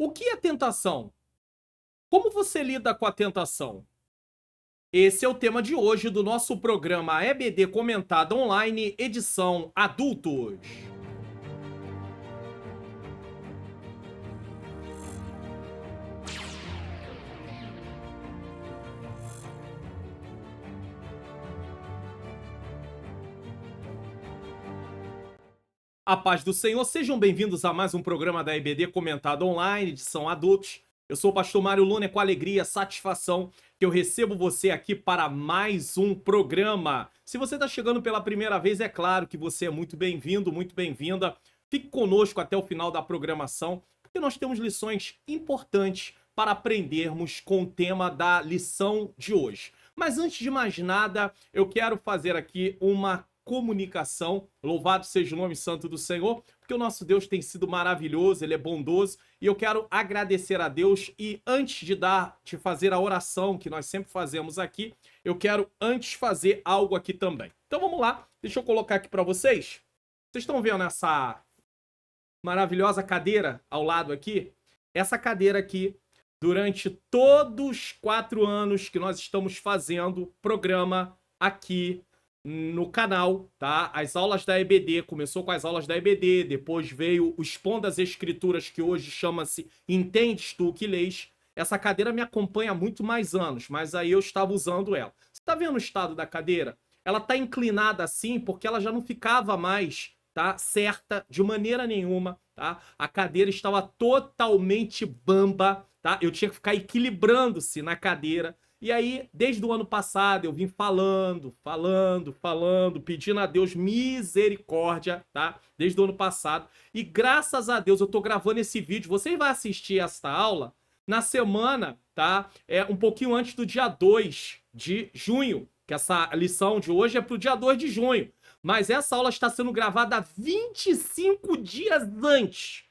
O que é tentação? Como você lida com a tentação? Esse é o tema de hoje do nosso programa EBD Comentado Online, edição Adultos. A paz do Senhor, sejam bem-vindos a mais um programa da EBD Comentado Online, edição Adultos. Eu sou o pastor Mário Luna, é com alegria, satisfação que eu recebo você aqui para mais um programa. Se você está chegando pela primeira vez, é claro que você é muito bem-vindo, muito bem-vinda. Fique conosco até o final da programação, porque nós temos lições importantes para aprendermos com o tema da lição de hoje. Mas antes de mais nada, eu quero fazer aqui uma comunicação. Louvado seja o nome santo do Senhor, porque o nosso Deus tem sido maravilhoso, ele é bondoso, e eu quero agradecer a Deus. E antes de fazer a oração que nós sempre fazemos aqui, eu quero antes fazer algo aqui também. Então vamos lá, deixa eu colocar aqui para vocês. Vocês estão vendo essa maravilhosa cadeira ao lado aqui? Essa cadeira aqui, durante todos os 4 anos que nós estamos fazendo programa aqui no canal, tá? As aulas da EBD, começou com as aulas da EBD, depois veio o Expondo as Escrituras, que hoje chama-se Entendes Tu que Lês. Essa cadeira me acompanha há muito mais anos, mas aí eu estava usando ela. Você tá vendo o estado da cadeira? Ela tá inclinada assim porque ela já não ficava mais, tá, certa de maneira nenhuma, tá? A cadeira estava totalmente bamba, tá? Eu tinha que ficar equilibrando-se na cadeira. E aí, desde o ano passado, eu vim falando, pedindo a Deus misericórdia, tá? Desde o ano passado. E graças a Deus, eu tô gravando esse vídeo. Você vai assistir esta aula na semana, tá? Um pouquinho antes do dia 2 de junho, que essa lição de hoje é pro dia 2 de junho. Mas essa aula está sendo gravada 25 dias antes.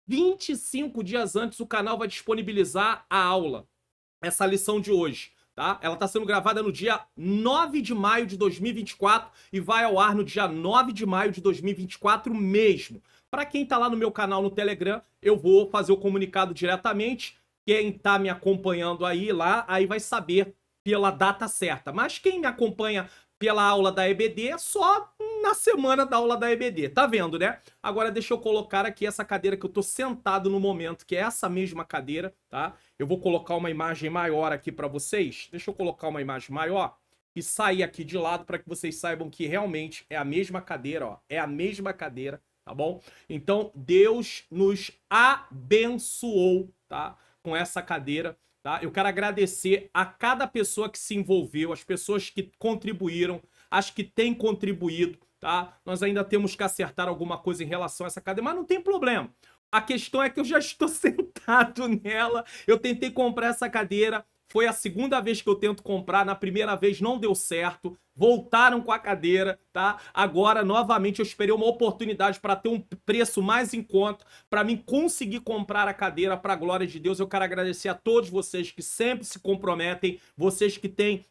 25 dias antes, o canal vai disponibilizar a aula. Essa lição de hoje, tá? Ela está sendo gravada no dia 9 de maio de 2024 e vai ao ar no dia 9 de maio de 2024 mesmo. Para quem tá lá no meu canal no Telegram, eu vou fazer o comunicado diretamente. Quem tá me acompanhando aí vai saber pela data certa. Mas quem me acompanha pela aula da EBD é só na semana da aula da EBD, tá vendo, né? Agora deixa eu colocar aqui essa cadeira que eu tô sentado no momento, que é essa mesma cadeira, tá? Eu vou colocar uma imagem maior aqui para vocês. Deixa eu colocar uma imagem maior e sair aqui de lado para que vocês saibam que realmente é a mesma cadeira, ó. É a mesma cadeira, tá bom? Então, Deus nos abençoou, tá? Com essa cadeira, tá? Eu quero agradecer a cada pessoa que se envolveu, as pessoas que contribuíram, as que têm contribuído, tá? Nós ainda temos que acertar alguma coisa em relação a essa cadeira, mas não tem problema. A questão é que eu já estou sentado nela. Eu tentei comprar essa cadeira. Foi a segunda vez que eu tento comprar. Na primeira vez não deu certo. Voltaram com a cadeira, tá? Agora, novamente, eu esperei uma oportunidade para ter um preço mais em conta, para mim conseguir comprar a cadeira para a glória de Deus. Eu quero agradecer a todos vocês que sempre se comprometem, vocês que têm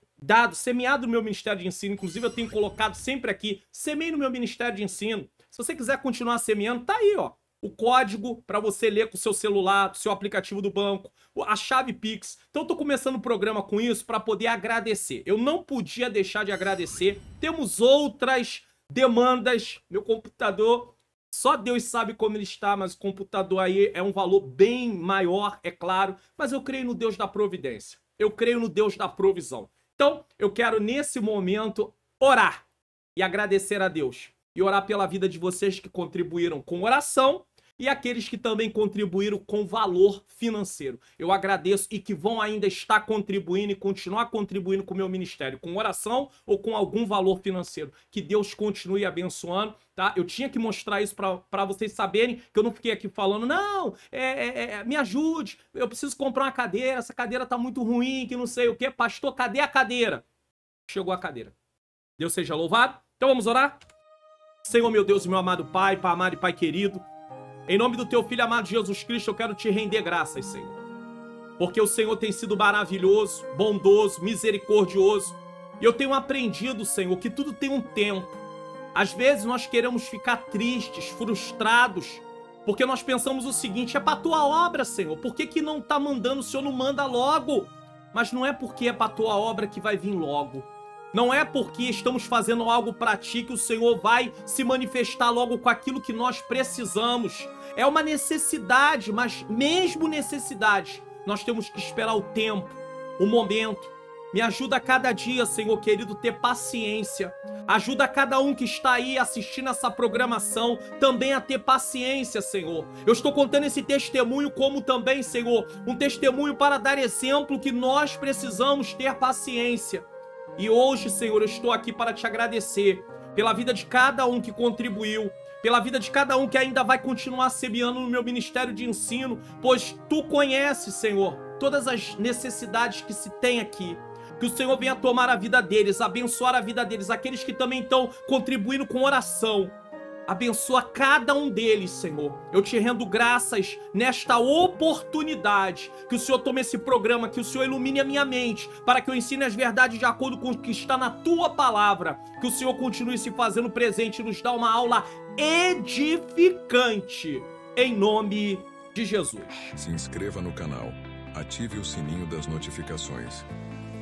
semeado no meu Ministério de Ensino. Inclusive, eu tenho colocado sempre aqui, semeie no meu Ministério de Ensino. Se você quiser continuar semeando, tá aí, ó. O código para você ler com o seu celular, do seu aplicativo do banco, a chave Pix. Então eu tô começando o programa com isso para poder agradecer. Eu não podia deixar de agradecer. Temos outras demandas. Meu computador, só Deus sabe como ele está, mas o computador aí é um valor bem maior, é claro. Mas eu creio no Deus da providência. Eu creio no Deus da provisão. Então eu quero nesse momento orar e agradecer a Deus. E orar pela vida de vocês que contribuíram com oração e aqueles que também contribuíram com valor financeiro. Eu agradeço e que vão ainda estar contribuindo e continuar contribuindo com o meu ministério, com oração ou com algum valor financeiro. Que Deus continue abençoando, tá? Eu tinha que mostrar isso para vocês saberem que eu não fiquei aqui falando, não, me ajude, eu preciso comprar uma cadeira, essa cadeira tá muito ruim, que não sei o quê. Pastor, cadê a cadeira? Chegou a cadeira. Deus seja louvado. Então vamos orar? Senhor, meu Deus, meu amado Pai, Pai amado e Pai querido, em nome do Teu Filho amado Jesus Cristo, eu quero Te render graças, Senhor. Porque o Senhor tem sido maravilhoso, bondoso, misericordioso. E eu tenho aprendido, Senhor, que tudo tem um tempo. Às vezes nós queremos ficar tristes, frustrados, Porque nós pensamos o seguinte, é para a tua obra, Senhor. Por que que não tá mandando? O Senhor não manda logo. Mas não é porque é para a tua obra que vai vir logo. Não é porque estamos fazendo algo para ti que o Senhor vai se manifestar logo com aquilo que nós precisamos. É uma necessidade, mas mesmo necessidade, nós temos que esperar o tempo, o momento. Me ajuda a cada dia, Senhor querido, ter paciência. Ajuda cada um que está aí assistindo essa programação também a ter paciência, Senhor. Eu estou contando esse testemunho como também, Senhor, um testemunho para dar exemplo que nós precisamos ter paciência. E hoje, Senhor, eu estou aqui para te agradecer pela vida de cada um que contribuiu, pela vida de cada um que ainda vai continuar semeando no meu ministério de ensino, pois Tu conheces, Senhor, todas as necessidades que se tem aqui. Que o Senhor venha tomar a vida deles, abençoar a vida deles, aqueles que também estão contribuindo com oração. Abençoa cada um deles, Senhor. Eu te rendo graças nesta oportunidade. Que o Senhor tome esse programa, que o Senhor ilumine a minha mente, para que eu ensine as verdades de acordo com o que está na Tua palavra. Que o Senhor continue se fazendo presente e nos dá uma aula edificante. Em nome de Jesus. Se inscreva no canal, ative o sininho das notificações.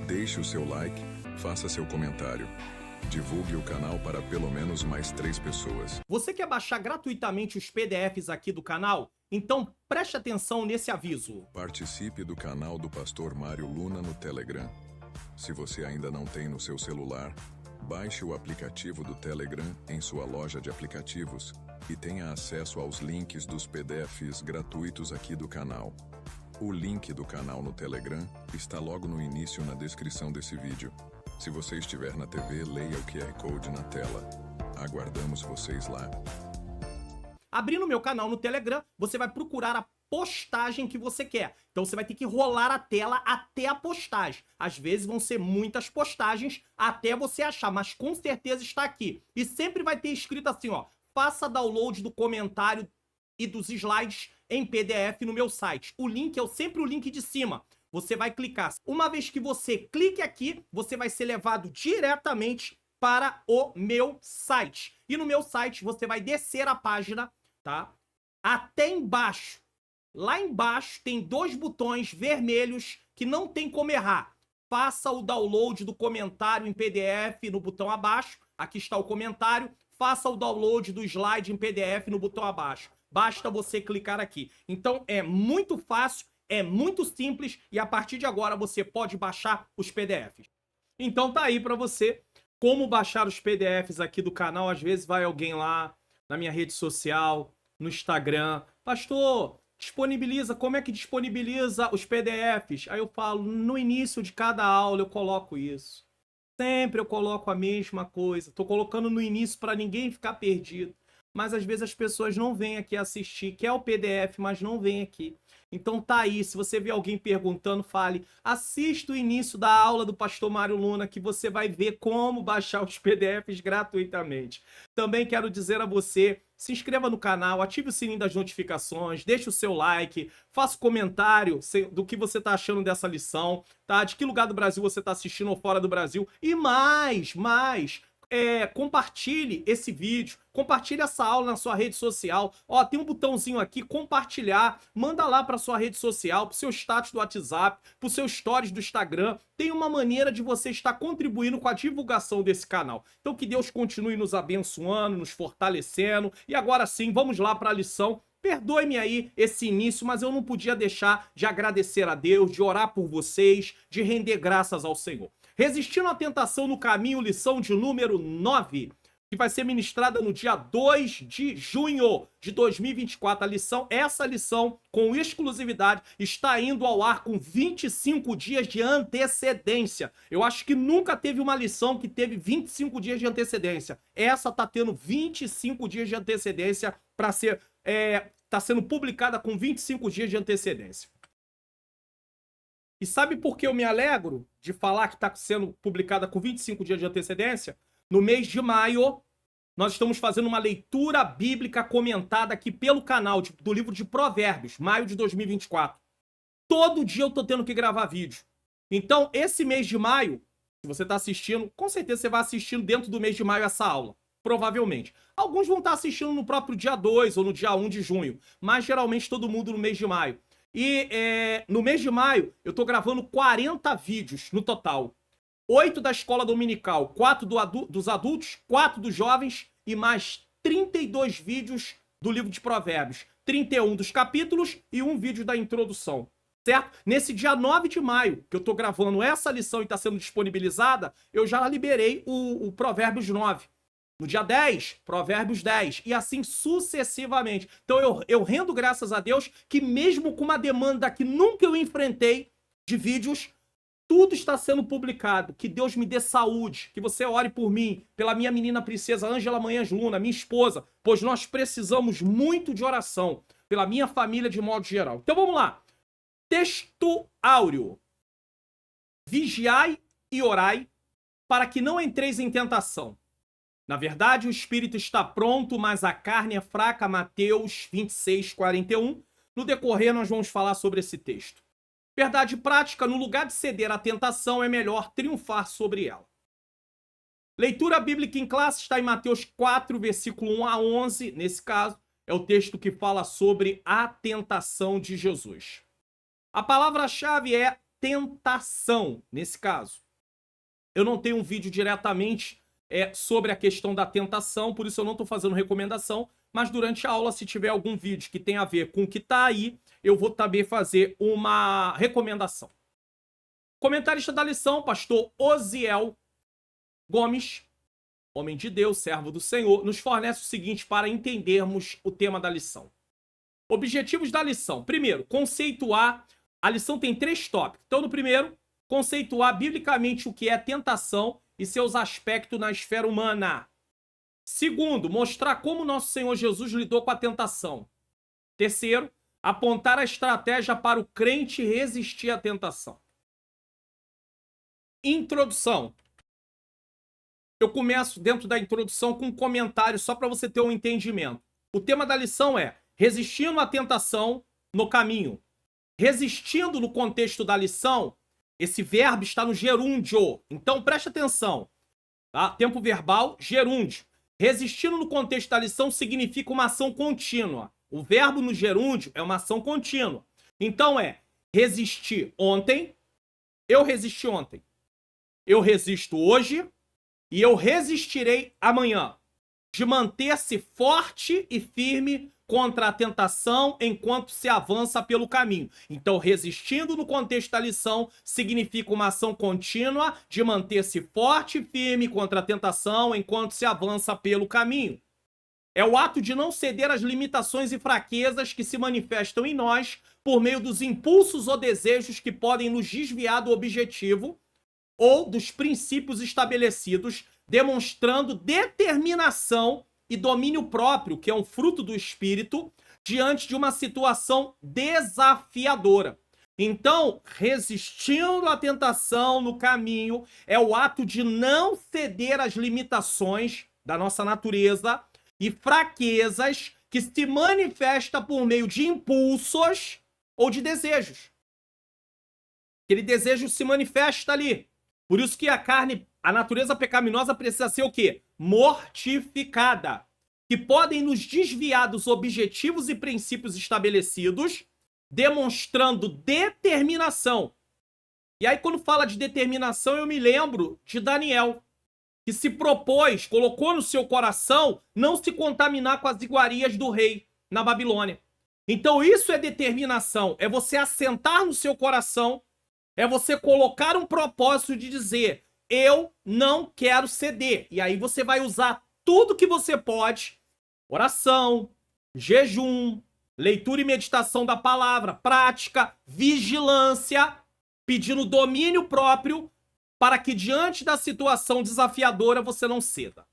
Deixe o seu like, faça seu comentário. Divulgue o canal para pelo menos mais 3 pessoas. Você quer baixar gratuitamente os PDFs aqui do canal? Então preste atenção nesse aviso. Participe do canal do Pastor Mário Luna no Telegram. Se você ainda não tem no seu celular, baixe o aplicativo do Telegram em sua loja de aplicativos e tenha acesso aos links dos PDFs gratuitos aqui do canal. O link do canal no Telegram está logo no início na descrição desse vídeo. Se você estiver na TV, leia o QR Code na tela. Aguardamos vocês lá. Abrindo meu canal no Telegram, você vai procurar a postagem que você quer. Então você vai ter que rolar a tela até a postagem. Às vezes vão ser muitas postagens até você achar, mas com certeza está aqui. E sempre vai ter escrito assim, ó, faça download do comentário e dos slides em PDF no meu site. O link é sempre o link de cima. Você vai clicar. Uma vez que você clique aqui, você vai ser levado diretamente para o meu site. E no meu site você vai descer a página, tá? Até embaixo. Lá embaixo tem 2 botões vermelhos que não tem como errar. Faça o download do comentário em PDF no botão abaixo. Aqui está o comentário. Faça o download do slide em PDF no botão abaixo. Basta você clicar aqui. Então é muito fácil, é muito simples e a partir de agora você pode baixar os PDFs. Então tá aí pra você como baixar os PDFs aqui do canal. Às vezes vai alguém lá na minha rede social, no Instagram. Pastor, disponibiliza, como é que disponibiliza os PDFs? Aí eu falo, no início de cada aula eu coloco isso. Sempre eu coloco a mesma coisa. Tô colocando no início para ninguém ficar perdido. Mas às vezes as pessoas não vêm aqui assistir, quer o PDF, mas não vêm aqui. Então tá aí, se você vê alguém perguntando, fale, assista o início da aula do Pastor Mário Luna, que você vai ver como baixar os PDFs gratuitamente. Também quero dizer a você, se inscreva no canal, ative o sininho das notificações, deixe o seu like, faça um comentário do que você tá achando dessa lição, tá? De que lugar do Brasil você tá assistindo ou fora do Brasil. E mais, compartilhe esse vídeo, compartilhe essa aula na sua rede social. Ó, tem um botãozinho aqui, compartilhar, manda lá para sua rede social, pro seu status do WhatsApp, pro seu stories do Instagram. Tem uma maneira de você estar contribuindo com a divulgação desse canal. Então que Deus continue nos abençoando, nos fortalecendo. E agora sim, vamos lá para a lição. Perdoe-me aí esse início, mas eu não podia deixar de agradecer a Deus, de orar por vocês, de render graças ao Senhor. Resistindo à tentação no caminho, lição de número 9, que vai ser ministrada no dia 2 de junho de 2024. Essa lição, com exclusividade, está indo ao ar com 25 dias de antecedência. Eu acho que nunca teve uma lição que teve 25 dias de antecedência. Essa tá tendo 25 dias de antecedência para ser... tá sendo publicada com 25 dias de antecedência. E sabe por que eu me alegro de falar que está sendo publicada com 25 dias de antecedência? No mês de maio, nós estamos fazendo uma leitura bíblica comentada aqui pelo canal do livro de Provérbios, maio de 2024. Todo dia eu tô tendo que gravar vídeo. Então, esse mês de maio, se você está assistindo, com certeza você vai assistindo dentro do mês de maio essa aula. provavelmente. Alguns vão estar assistindo no próprio dia 2 ou no dia 1 de junho, mas geralmente todo mundo no mês de maio. E no mês de maio eu tô gravando 40 vídeos no total. 8 da escola dominical, 4 dos adultos, 4 dos jovens e mais 32 vídeos do livro de Provérbios. 31 dos capítulos e um vídeo da introdução, certo? Nesse dia 9 de maio, que eu tô gravando essa lição e tá sendo disponibilizada, eu já liberei o Provérbios 9. No dia 10, Provérbios 10. E assim sucessivamente. Então eu rendo graças a Deus que mesmo com uma demanda que nunca eu enfrentei de vídeos, tudo está sendo publicado. Que Deus me dê saúde. Que você ore por mim, pela minha menina princesa Ângela Manhãs Luna, minha esposa. Pois nós precisamos muito de oração. Pela minha família de modo geral. Então vamos lá. Texto áureo. Vigiai e orai para que não entreis em tentação. Na verdade, o espírito está pronto, mas a carne é fraca. Mateus 26, 41. No decorrer, nós vamos falar sobre esse texto. Verdade prática, no lugar de ceder à tentação, é melhor triunfar sobre ela. Leitura bíblica em classe está em Mateus 4, versículo 1 a 11. Nesse caso, é o texto que fala sobre a tentação de Jesus. A palavra-chave é tentação, nesse caso. Eu não tenho um vídeo diretamente sobre a questão da tentação, por isso eu não estou fazendo recomendação, mas durante a aula, se tiver algum vídeo que tem a ver com o que está aí, eu vou também fazer uma recomendação. Comentarista da lição, pastor Osiel Gomes, homem de Deus, servo do Senhor, nos fornece o seguinte para entendermos o tema da lição. Objetivos da lição. Primeiro, conceituar. A lição tem 3 tópicos. Então, no primeiro, conceituar biblicamente o que é tentação e seus aspectos na esfera humana. Segundo, mostrar como nosso Senhor Jesus lidou com a tentação. Terceiro, apontar a estratégia para o crente resistir à tentação. Introdução. Eu começo dentro da introdução com um comentário só para você ter um entendimento. O tema da lição é resistindo à tentação no caminho. Resistindo no contexto da lição, esse verbo está no gerúndio. Então preste atenção. Tá? Tempo verbal, gerúndio. Resistindo no contexto da lição significa uma ação contínua. O verbo no gerúndio é uma ação contínua. Então é resistir ontem, eu resisti ontem. Eu resisto hoje e eu resistirei amanhã. De manter-se forte e firme contra a tentação enquanto se avança pelo caminho. Então, resistindo no contexto da lição significa uma ação contínua de manter-se forte e firme contra a tentação enquanto se avança pelo caminho. É o ato de não ceder às limitações e fraquezas que se manifestam em nós por meio dos impulsos ou desejos que podem nos desviar do objetivo ou dos princípios estabelecidos, demonstrando determinação e domínio próprio, que é um fruto do espírito, diante de uma situação desafiadora. Então, resistindo à tentação no caminho é o ato de não ceder às limitações da nossa natureza e fraquezas que se manifesta por meio de impulsos ou de desejos. Aquele desejo se manifesta ali. Por isso que a carne, a natureza pecaminosa precisa ser o quê? Mortificada. Que podem nos desviar dos objetivos e princípios estabelecidos, demonstrando determinação. E aí, quando fala de determinação, eu me lembro de Daniel, que se propôs, colocou no seu coração, não se contaminar com as iguarias do rei na Babilônia. Então isso é determinação, é você assentar no seu coração, é você colocar um propósito de dizer, eu não quero ceder. E aí você vai usar tudo que você pode, oração, jejum, leitura e meditação da palavra, prática, vigilância, pedindo domínio próprio, para que diante da situação desafiadora você não ceda.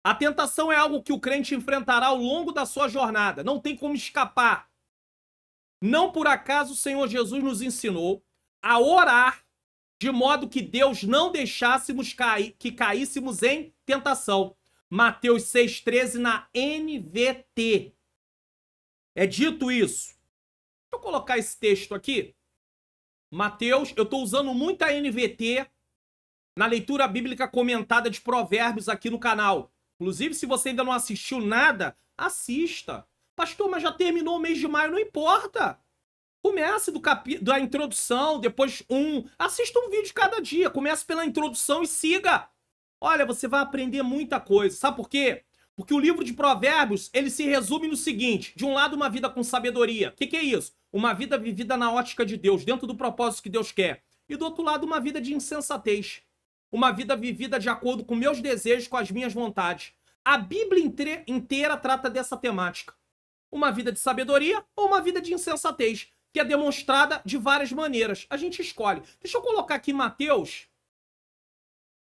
A tentação é algo que o crente enfrentará ao longo da sua jornada. Não tem como escapar. Não por acaso o Senhor Jesus nos ensinou a orar de modo que Deus não deixássemos que caíssemos em tentação. Mateus 6,13 na NVT. É dito isso. Deixa eu colocar esse texto aqui. Mateus, eu estou usando muito a NVT na leitura bíblica comentada de Provérbios aqui no canal. Inclusive, se você ainda não assistiu nada, assista. Pastor, mas já terminou o mês de maio, não importa. Comece da introdução, depois assista um vídeo cada dia. Comece pela introdução e siga. Olha, você vai aprender muita coisa. Sabe por quê? Porque o livro de Provérbios, ele se resume no seguinte: de um lado, uma vida com sabedoria. O que é isso? Uma vida vivida na ótica de Deus, dentro do propósito que Deus quer. E do outro lado, uma vida de insensatez. Uma vida vivida de acordo com meus desejos, com as minhas vontades. A Bíblia inteira trata dessa temática. Uma vida de sabedoria ou uma vida de insensatez, que é demonstrada de várias maneiras. A gente escolhe. Deixa eu colocar aqui Mateus,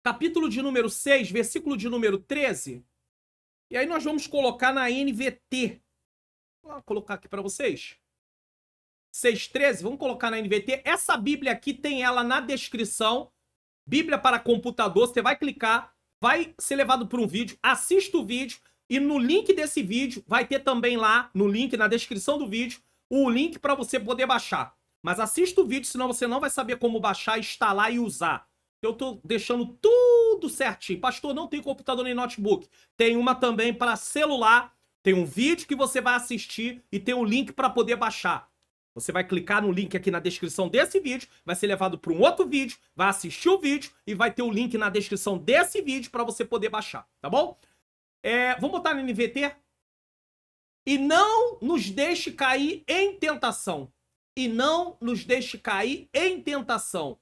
capítulo de número 6, versículo de número 13. E aí nós vamos colocar na NVT. Vou colocar aqui para vocês. 6:13, vamos colocar na NVT. Essa Bíblia aqui tem ela na descrição. Bíblia para computador, você vai clicar, vai ser levado para um vídeo, assista o vídeo e no link desse vídeo vai ter também lá, no link, na descrição do vídeo, o link para você poder baixar. Mas assista o vídeo, senão você não vai saber como baixar, instalar e usar. Eu tô deixando tudo certinho. Pastor, não tem computador nem notebook. Tem uma também para celular, tem um vídeo que você vai assistir e tem um link para poder baixar. Você vai clicar no link aqui na descrição desse vídeo, vai ser levado para um outro vídeo, vai assistir o vídeo e vai ter o link na descrição desse vídeo para você poder baixar, tá bom? Vamos botar no NVT? E não nos deixe cair em tentação. E não nos deixe cair em tentação.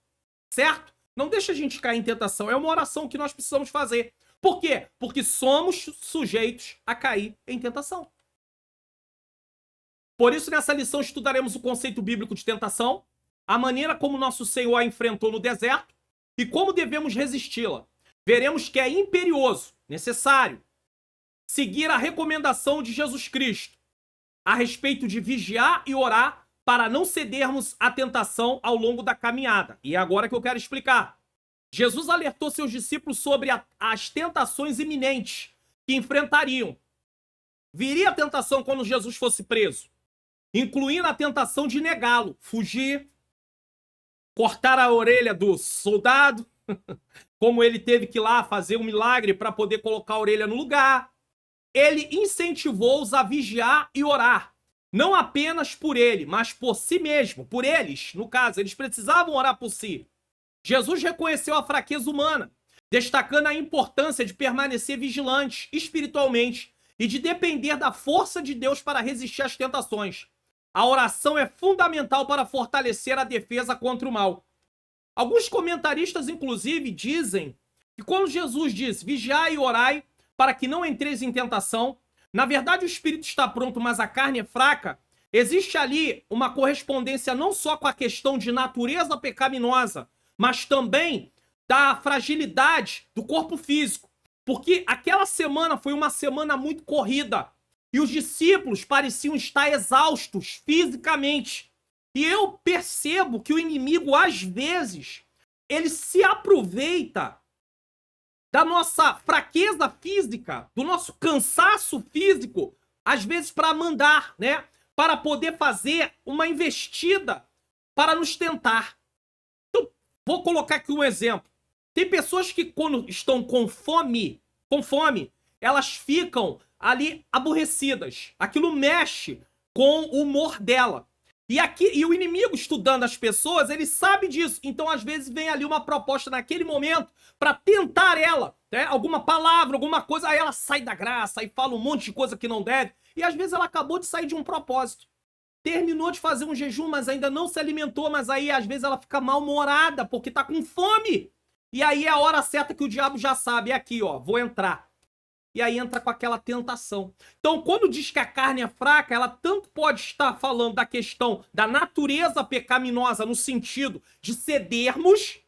Certo? Não deixa a gente cair em tentação. É uma oração que nós precisamos fazer. Por quê? Porque somos sujeitos a cair em tentação. Por isso, nessa lição, estudaremos o conceito bíblico de tentação, a maneira como nosso Senhor a enfrentou no deserto e como devemos resisti-la. Veremos que é imperioso, necessário, seguir a recomendação de Jesus Cristo a respeito de vigiar e orar para não cedermos à tentação ao longo da caminhada. E é agora que eu quero explicar. Jesus alertou seus discípulos sobre as tentações iminentes que enfrentariam. Viria a tentação quando Jesus fosse preso, incluindo a tentação de negá-lo, fugir, cortar a orelha do soldado, como ele teve que ir lá fazer um milagre para poder colocar a orelha no lugar. Ele incentivou-os a vigiar e orar, não apenas por ele, mas por si mesmo, por eles, no caso, eles precisavam orar por si. Jesus reconheceu a fraqueza humana, destacando a importância de permanecer vigilante espiritualmente e de depender da força de Deus para resistir às tentações. A oração é fundamental para fortalecer a defesa contra o mal. Alguns comentaristas, inclusive, dizem que quando Jesus diz vigiai e orai para que não entreis em tentação, na verdade o espírito está pronto, mas a carne é fraca. Existe ali uma correspondência não só com a questão de natureza pecaminosa, mas também da fragilidade do corpo físico. Porque aquela semana foi uma semana muito corrida. E os discípulos pareciam estar exaustos fisicamente. E eu percebo que o inimigo, às vezes, ele se aproveita da nossa fraqueza física, do nosso cansaço físico, às vezes para mandar, né? Para poder fazer uma investida para nos tentar. Então, vou colocar aqui um exemplo. Tem pessoas que quando estão com fome, elas ficam ali aborrecidas. Aquilo mexe com o humor dela. E o inimigo, estudando as pessoas, ele sabe disso. Então, às vezes, vem ali uma proposta naquele momento para tentar ela, né? Alguma palavra, alguma coisa, aí ela sai da graça, aí fala um monte de coisa que não deve. E às vezes ela acabou de sair de um propósito. Terminou de fazer um jejum, mas ainda não se alimentou, mas aí às vezes ela fica mal-humorada porque tá com fome. E aí é a hora certa que o diabo já sabe, é aqui, ó, vou entrar. E aí entra com aquela tentação. Então, quando diz que a carne é fraca, ela tanto pode estar falando da questão da natureza pecaminosa no sentido de cedermos,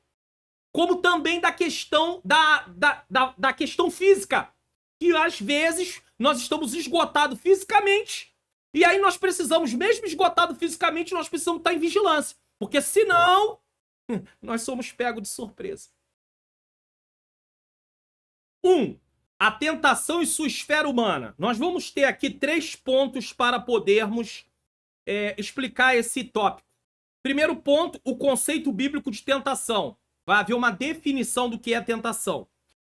como também da questão da questão física. Que às vezes nós estamos esgotados fisicamente, e aí nós precisamos, mesmo esgotados fisicamente, nós precisamos estar em vigilância. Porque senão, nós somos pegos de surpresa. A tentação e sua esfera humana. Nós vamos ter aqui 3 pontos para podermos explicar esse tópico. Primeiro ponto, o conceito bíblico de tentação. Vai haver uma definição do que é tentação.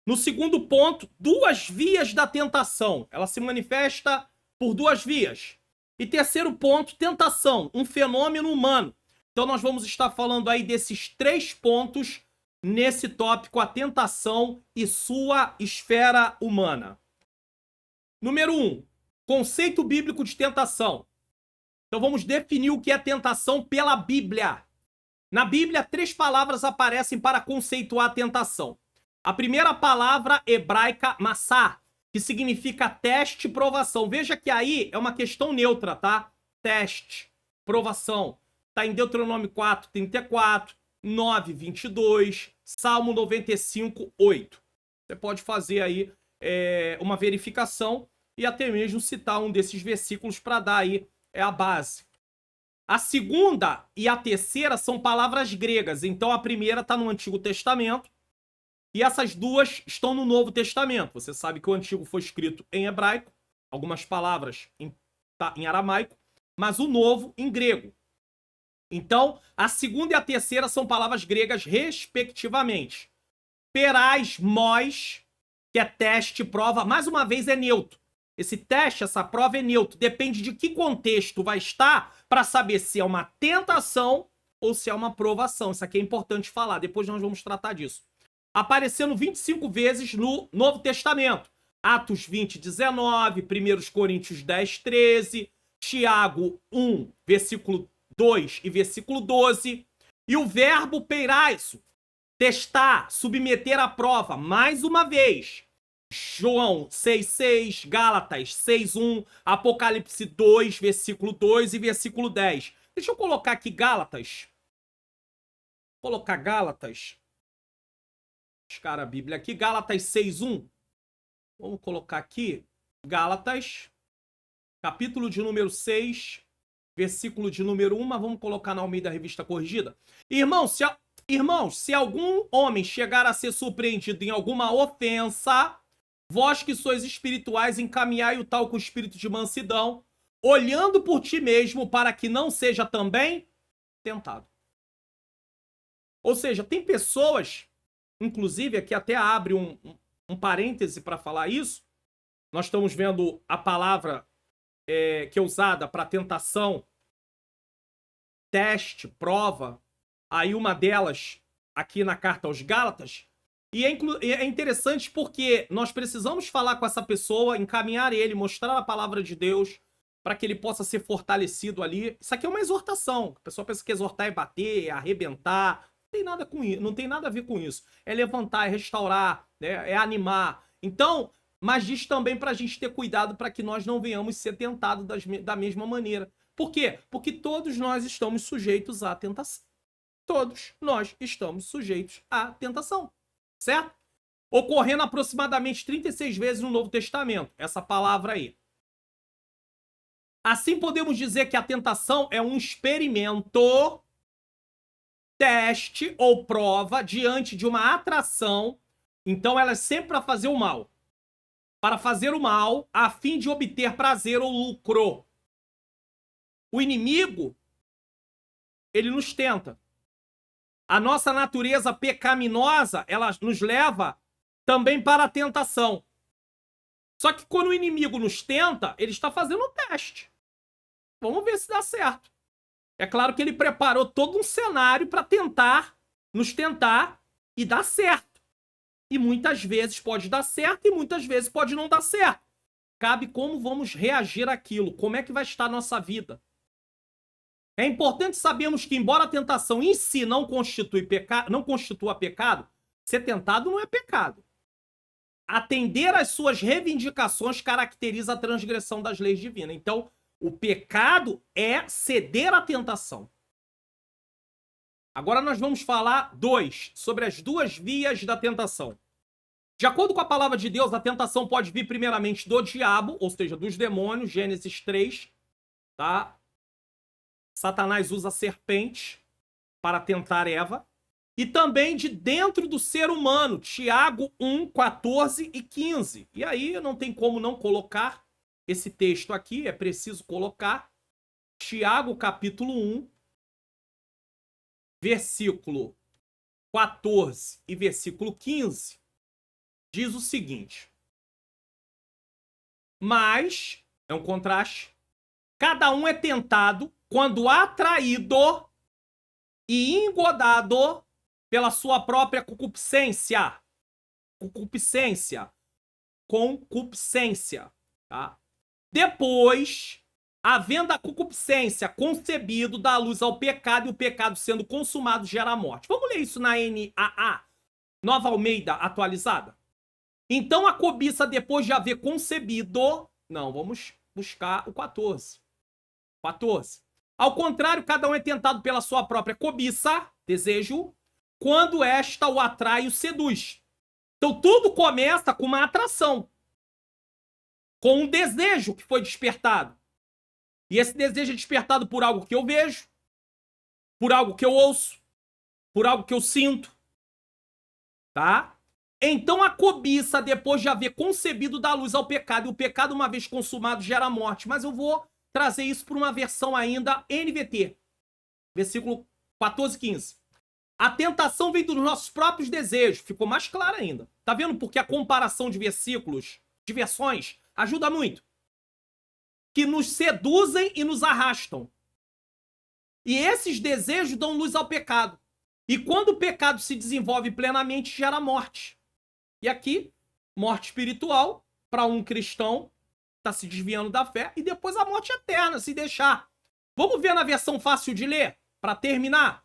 No segundo ponto, duas vias da tentação. Ela se manifesta por duas vias. E terceiro ponto, tentação, um fenômeno humano. Então nós vamos estar falando aí desses 3 pontos nesse tópico, a tentação e sua esfera humana. Número 1, conceito bíblico de tentação. Então vamos definir o que é tentação pela Bíblia. Na Bíblia, 3 palavras aparecem para conceituar a tentação. A primeira palavra hebraica, massá, que significa teste e provação. Veja que aí é uma questão neutra, tá? Teste, provação. Está em Deuteronômio 4, 34, 9, 22, Salmo 95, 8. Você pode fazer aí uma verificação e até mesmo citar um desses versículos para dar aí a base. A segunda e a terceira são palavras gregas. Então a primeira está no Antigo Testamento e essas duas estão no Novo Testamento. Você sabe que o Antigo foi escrito em hebraico, algumas palavras em aramaico, mas o Novo em grego. Então, a segunda e a terceira são palavras gregas respectivamente. Perais, mós, que é teste, prova, mais uma vez é neutro. Esse teste, essa prova é neutro. Depende de que contexto vai estar para saber se é uma tentação ou se é uma provação. Isso aqui é importante falar, depois nós vamos tratar disso. Aparecendo 25 vezes no Novo Testamento. Atos 20, 19, 1 Coríntios 10, 13, Tiago 1, versículo 2 e versículo 12. E o verbo peiraizo, testar, submeter à prova, mais uma vez. João 6,6, Gálatas 6,1, Apocalipse 2, versículo 2 e versículo 10. Deixa eu colocar aqui Gálatas. Vou colocar Gálatas. Buscar a Bíblia aqui. Gálatas 6,1. Vamos colocar aqui Gálatas, capítulo de número 6, versículo de número 1. Mas vamos colocar na Almeida Revista Corrigida. Irmãos, se algum homem chegar a ser surpreendido em alguma ofensa, vós que sois espirituais, encaminhai o tal com o espírito de mansidão, olhando por ti mesmo, para que não seja também tentado. Ou seja, tem pessoas, inclusive aqui até abre um parêntese para falar isso. Nós estamos vendo a palavra que é usada para tentação, teste, prova. Aí uma delas aqui na carta aos Gálatas. E é interessante porque nós precisamos falar com essa pessoa, encaminhar ele, mostrar a palavra de Deus para que ele possa ser fortalecido ali. Isso aqui é uma exortação. A pessoa pensa que exortar é bater, é arrebentar. Não tem nada com isso, não tem nada a ver com isso. É levantar, é restaurar, né? É animar. Então, mas diz também para a gente ter cuidado para que nós não venhamos ser tentados da mesma maneira. Por quê? Porque todos nós estamos sujeitos à tentação. Todos nós estamos sujeitos à tentação. Certo? Ocorrendo aproximadamente 36 vezes no Novo Testamento. Essa palavra aí. Assim podemos dizer que a tentação é um experimento, teste ou prova diante de uma atração. Então ela é sempre para fazer o mal. Para fazer o mal a fim de obter prazer ou lucro. O inimigo, ele nos tenta. A nossa natureza pecaminosa, ela nos leva também para a tentação. Só que quando o inimigo nos tenta, ele está fazendo um teste. Vamos ver se dá certo. É claro que ele preparou todo um cenário para nos tentar e dar certo. E muitas vezes pode dar certo e muitas vezes pode não dar certo. Cabe como vamos reagir àquilo, como é que vai estar a nossa vida. É importante sabermos que, embora a tentação em si não constitua pecado, ser tentado não é pecado. Atender às suas reivindicações caracteriza a transgressão das leis divinas. Então, o pecado é ceder à tentação. Agora nós vamos falar sobre as duas vias da tentação. De acordo com a palavra de Deus, a tentação pode vir primeiramente do diabo, ou seja, dos demônios, Gênesis 3, tá? Satanás usa a serpente para tentar Eva. E também de dentro do ser humano, Tiago 1, 14 e 15. E aí não tem como não colocar esse texto aqui, é preciso colocar. Tiago capítulo 1, versículo 14 e versículo 15. diz o seguinte: mas, é um contraste, cada um é tentado quando atraído e engodado pela sua própria concupiscência. Concupiscência, tá? Depois, havendo a concupiscência concebido, dá luz ao pecado, e o pecado sendo consumado gera a morte. Vamos ler isso na NAA, Nova Almeida atualizada? Então a cobiça, depois de haver concebido... Não, vamos buscar o 14. 14. Ao contrário, cada um é tentado pela sua própria cobiça, desejo, quando esta o atrai e o seduz. Então tudo começa com uma atração, com um desejo que foi despertado. E esse desejo é despertado por algo que eu vejo, por algo que eu ouço, por algo que eu sinto, tá? Então a cobiça, depois de haver concebido, dá luz ao pecado, e o pecado, uma vez consumado, gera a morte. Mas eu vou trazer isso para uma versão ainda NVT, versículo 14 e 15. A tentação vem dos nossos próprios desejos. Ficou mais claro ainda. Tá vendo porque a comparação de versículos, de versões, ajuda muito? Que nos seduzem e nos arrastam. E esses desejos dão luz ao pecado. E quando o pecado se desenvolve plenamente, gera morte. E aqui, morte espiritual, para um cristão, está se desviando da fé, e depois a morte eterna, se deixar. Vamos ver na versão fácil de ler, para terminar?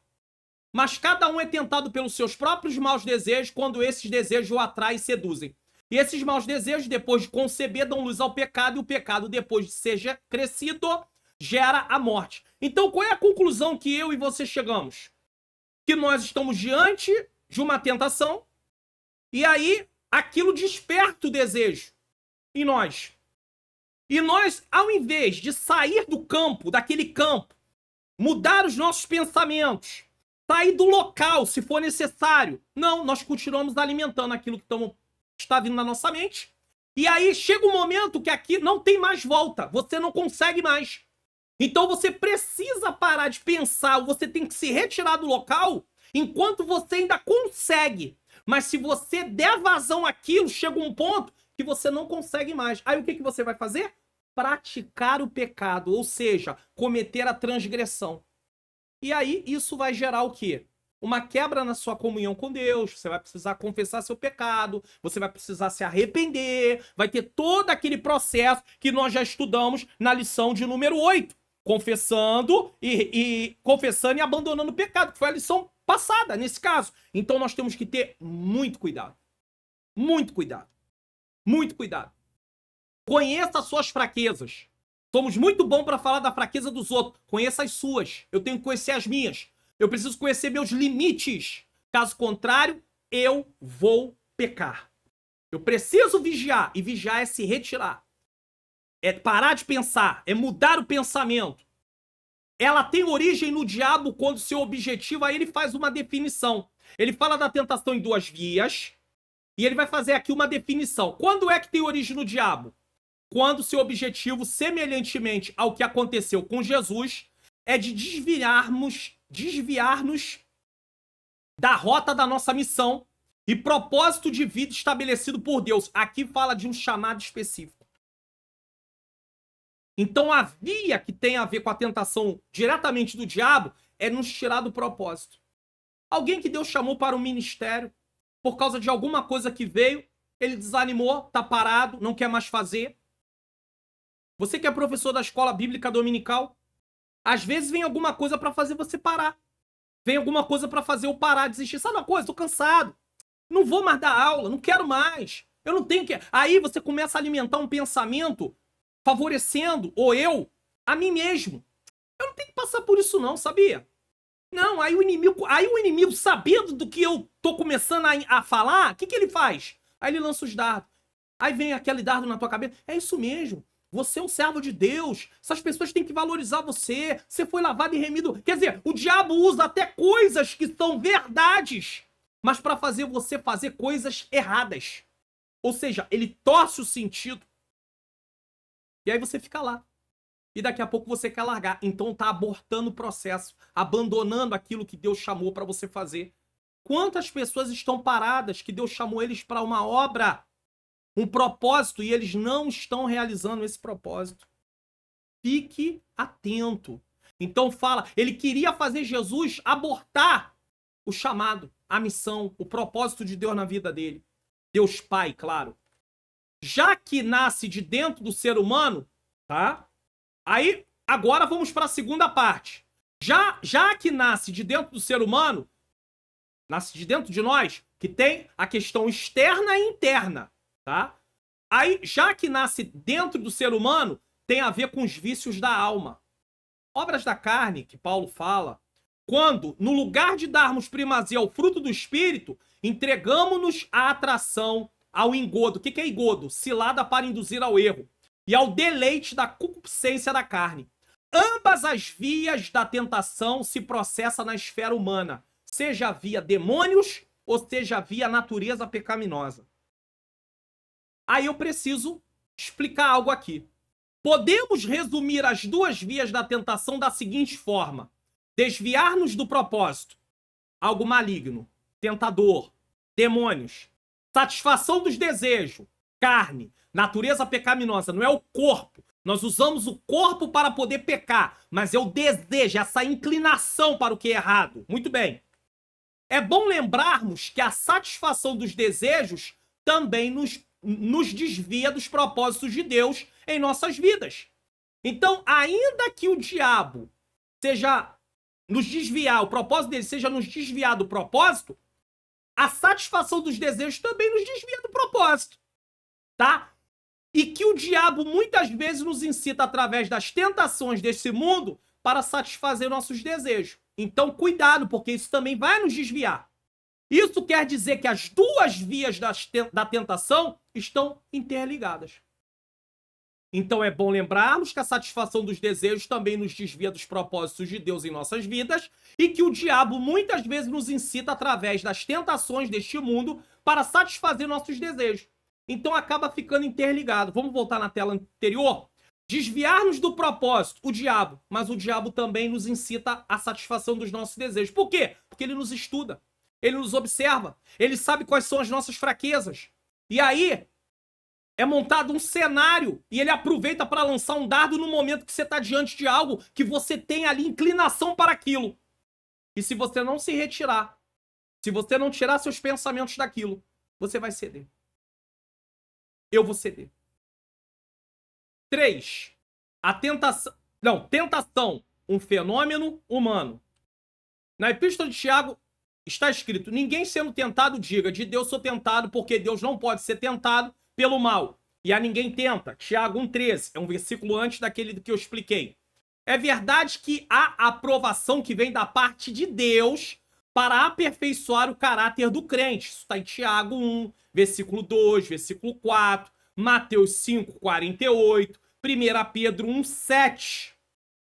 Mas cada um é tentado pelos seus próprios maus desejos, quando esses desejos o atraem e seduzem. E esses maus desejos, depois de conceber, dão luz ao pecado, e o pecado, depois de ser crescido, gera a morte. Então, qual é a conclusão que eu e você chegamos? Que nós estamos diante de uma tentação, e aí aquilo desperta o desejo em nós. E nós, ao invés de sair do campo, daquele campo, mudar os nossos pensamentos, sair do local, se for necessário, não, nós continuamos alimentando aquilo que está vindo na nossa mente. E aí chega um momento que aqui não tem mais volta, você não consegue mais. Então você precisa parar de pensar, você tem que se retirar do local enquanto você ainda consegue. Mas se você der vazão àquilo, chega um ponto que você não consegue mais. Aí o que você vai fazer? Praticar o pecado, ou seja, cometer a transgressão. E aí isso vai gerar o quê? Uma quebra na sua comunhão com Deus, você vai precisar confessar seu pecado, você vai precisar se arrepender, vai ter todo aquele processo que nós já estudamos na lição de número 8. Confessando confessando e abandonando o pecado, que foi a lição passada, nesse caso. Então nós temos que ter muito cuidado. Muito cuidado. Muito cuidado. Conheça as suas fraquezas. Somos muito bons para falar da fraqueza dos outros. Conheça as suas. Eu tenho que conhecer as minhas. Eu preciso conhecer meus limites. Caso contrário, eu vou pecar. Eu preciso vigiar. E vigiar é se retirar. É parar de pensar. É mudar o pensamento. Ela tem origem no diabo quando seu objetivo... Aí ele faz uma definição. Ele fala da tentação em duas vias. E ele vai fazer aqui uma definição. Quando é que tem origem no diabo? Quando seu objetivo, semelhantemente ao que aconteceu com Jesus, é de desviar-nos da rota da nossa missão e propósito de vida estabelecido por Deus. Aqui fala de um chamado específico. Então a via que tem a ver com a tentação diretamente do diabo é nos tirar do propósito. Alguém que Deus chamou para o ministério, por causa de alguma coisa que veio, ele desanimou, tá parado, não quer mais fazer. Você que é professor da escola bíblica dominical, às vezes vem alguma coisa para fazer você parar. Vem alguma coisa para fazer eu parar, desistir. Sabe uma coisa? Tô cansado. Não vou mais dar aula, não quero mais. Eu não tenho que... Aí você começa a alimentar um pensamento favorecendo, ou eu, a mim mesmo. Eu não tenho que passar por isso não, sabia? Não, aí o inimigo sabendo do que eu tô começando a falar, o que ele faz? Aí ele lança os dardos. Aí vem aquele dardo na tua cabeça. É isso mesmo. Você é um servo de Deus. Essas pessoas têm que valorizar você. Você foi lavado e remido. Quer dizer, o diabo usa até coisas que são verdades, mas para fazer você fazer coisas erradas. Ou seja, ele torce o sentido. E aí você fica lá. E daqui a pouco você quer largar. Então tá abortando o processo, abandonando aquilo que Deus chamou para você fazer. Quantas pessoas estão paradas que Deus chamou eles para uma obra, um propósito, e eles não estão realizando esse propósito? Fique atento. Então fala, ele queria fazer Jesus abortar o chamado, a missão, o propósito de Deus na vida dele. Deus Pai, claro. Já que nasce de dentro do ser humano, tá? Aí, agora vamos para a segunda parte. Já que nasce de dentro do ser humano, nasce de dentro de nós, que tem a questão externa e interna, tá? Aí, já que nasce dentro do ser humano, tem a ver com os vícios da alma. Obras da carne, que Paulo fala, quando, no lugar de darmos primazia ao fruto do Espírito, entregamos-nos à atração, ao engodo. O que é engodo? Cilada para induzir ao erro. E ao deleite da concupiscência da carne. Ambas as vias da tentação se processam na esfera humana, seja via demônios ou seja via natureza pecaminosa. Aí eu preciso explicar algo aqui. Podemos resumir as duas vias da tentação da seguinte forma: desviar-nos do propósito, algo maligno, tentador, demônios, satisfação dos desejos, carne, natureza pecaminosa, não é o corpo. Nós usamos o corpo para poder pecar, mas é o desejo, essa inclinação para o que é errado. Muito bem. É bom lembrarmos que a satisfação dos desejos também nos desvia dos propósitos de Deus em nossas vidas. Então, ainda que o diabo seja nos desviar, o propósito dele seja nos desviar do propósito, a satisfação dos desejos também nos desvia do propósito, tá? E que o diabo muitas vezes nos incita através das tentações desse mundo para satisfazer nossos desejos. Então, cuidado, porque isso também vai nos desviar. Isso quer dizer que as duas vias da tentação estão interligadas. Então é bom lembrarmos que a satisfação dos desejos também nos desvia dos propósitos de Deus em nossas vidas e que o diabo muitas vezes nos incita através das tentações deste mundo para satisfazer nossos desejos. Então acaba ficando interligado. Vamos voltar na tela anterior? Desviar-nos do propósito, o diabo, mas o diabo também nos incita à satisfação dos nossos desejos. Por quê? Porque ele nos estuda, ele nos observa, ele sabe quais são as nossas fraquezas. E aí é montado um cenário e ele aproveita para lançar um dardo no momento que você está diante de algo que você tem ali inclinação para aquilo. E se você não se retirar, se você não tirar seus pensamentos daquilo, você vai ceder. Eu vou ceder. 3. A tentação... Não, tentação, um fenômeno humano. Na Epístola de Tiago está escrito: ninguém sendo tentado diga, de Deus sou tentado, porque Deus não pode ser tentado pelo mal. E a ninguém tenta. Tiago 1,13. É um versículo antes daquele que eu expliquei. É verdade que há aprovação que vem da parte de Deus para aperfeiçoar o caráter do crente. Isso está em Tiago 1, versículo 2, versículo 4, Mateus 5, 48, 1 Pedro 1, 7.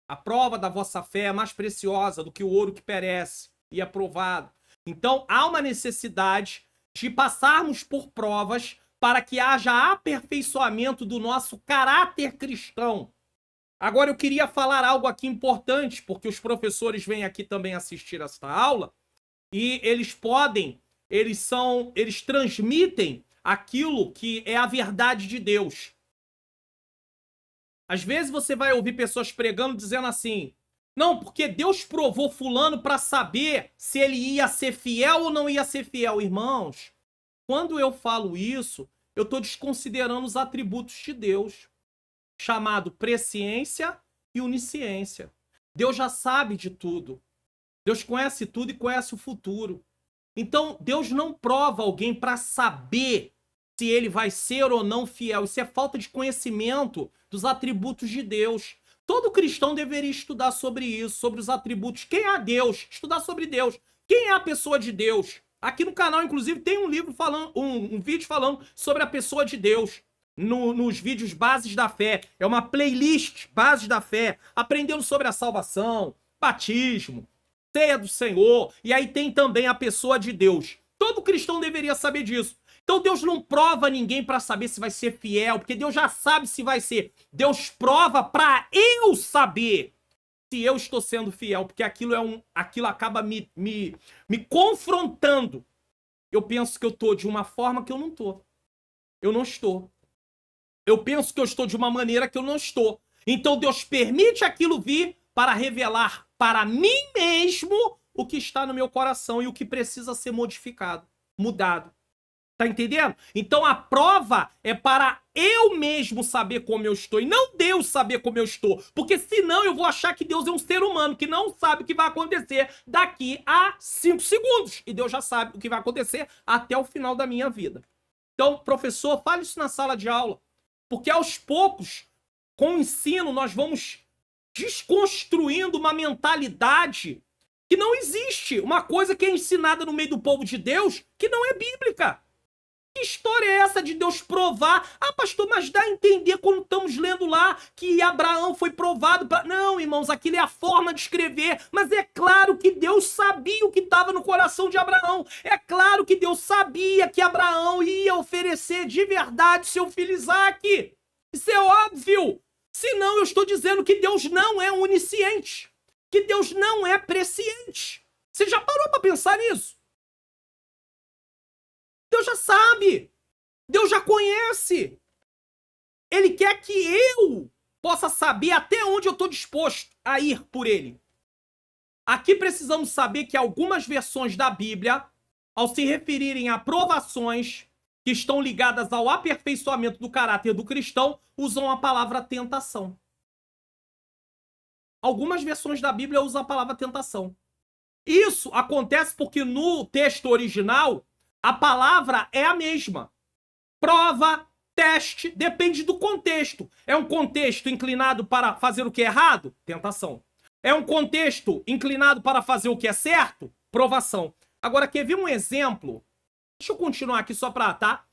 A prova da vossa fé é mais preciosa do que o ouro que perece e é provado. Então, há uma necessidade de passarmos por provas para que haja aperfeiçoamento do nosso caráter cristão. Agora, eu queria falar algo aqui importante, porque os professores vêm aqui também assistir esta aula, e eles transmitem aquilo que é a verdade de Deus. Às vezes você vai ouvir pessoas pregando dizendo assim: não, porque Deus provou fulano para saber se ele ia ser fiel ou não ia ser fiel. Irmãos, quando eu falo isso, eu estou desconsiderando os atributos de Deus, chamado presciência e onisciência. Deus já sabe de tudo. Deus conhece tudo e conhece o futuro. Então, Deus não prova alguém para saber se ele vai ser ou não fiel. Isso é falta de conhecimento dos atributos de Deus. Todo cristão deveria estudar sobre isso, sobre os atributos. Quem é Deus? Estudar sobre Deus. Quem é a pessoa de Deus? Aqui no canal, inclusive, tem um livro falando, um vídeo falando sobre a pessoa de Deus. Nos vídeos Bases da Fé. É uma playlist Bases da Fé. Aprendendo sobre a salvação, batismo, ceia do Senhor. E aí tem também a pessoa de Deus. Todo cristão deveria saber disso. Então Deus não prova ninguém para saber se vai ser fiel, porque Deus já sabe se vai ser. Deus prova para eu saber se eu estou sendo fiel, porque aquilo acaba me confrontando. Eu penso que eu estou de uma forma que eu não estou. Eu não estou. Eu penso que eu estou de uma maneira que eu não estou. Então Deus permite aquilo vir para revelar para mim mesmo o que está no meu coração e o que precisa ser modificado, mudado. Tá entendendo? Então a prova é para eu mesmo saber como eu estou e não Deus saber como eu estou. Porque senão eu vou achar que Deus é um ser humano que não sabe o que vai acontecer daqui a 5 segundos. E Deus já sabe o que vai acontecer até o final da minha vida. Então, professor, fale isso na sala de aula. Porque aos poucos, com o ensino, nós vamos desconstruindo uma mentalidade que não existe. Uma coisa que é ensinada no meio do povo de Deus que não é bíblica. Que história é essa de Deus provar? Ah, pastor, mas dá a entender quando estamos lendo lá que Abraão foi provado. Não, irmãos, aquilo é a forma de escrever. Mas é claro que Deus sabia o que estava no coração de Abraão. É claro que Deus sabia que Abraão ia oferecer de verdade seu filho Isaque. Isso é óbvio. Senão eu estou dizendo que Deus não é onisciente. Que Deus não é presciente. Você já parou para pensar nisso? Deus já sabe. Deus já conhece. Ele quer que eu possa saber até onde eu estou disposto a ir por ele. Aqui precisamos saber que algumas versões da Bíblia, ao se referirem a provações que estão ligadas ao aperfeiçoamento do caráter do cristão, usam a palavra tentação. Algumas versões da Bíblia usam a palavra tentação. Isso acontece porque no texto original, a palavra é a mesma. Prova, teste, depende do contexto. É um contexto inclinado para fazer o que é errado? Tentação. É um contexto inclinado para fazer o que é certo? Provação. Agora, quer ver um exemplo? Deixa eu continuar aqui só para, tá?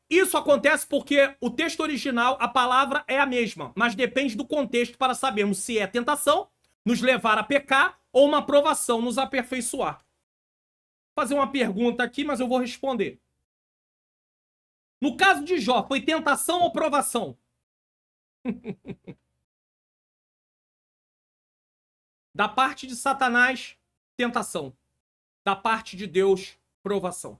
Isso acontece porque o texto original, a palavra é a mesma, mas depende do contexto para sabermos se é tentação, nos levar a pecar, ou uma provação, nos aperfeiçoar. Vou fazer uma pergunta aqui, mas eu vou responder. No caso de Jó, foi tentação ou provação? Da parte de Satanás, tentação. Da parte de Deus, provação.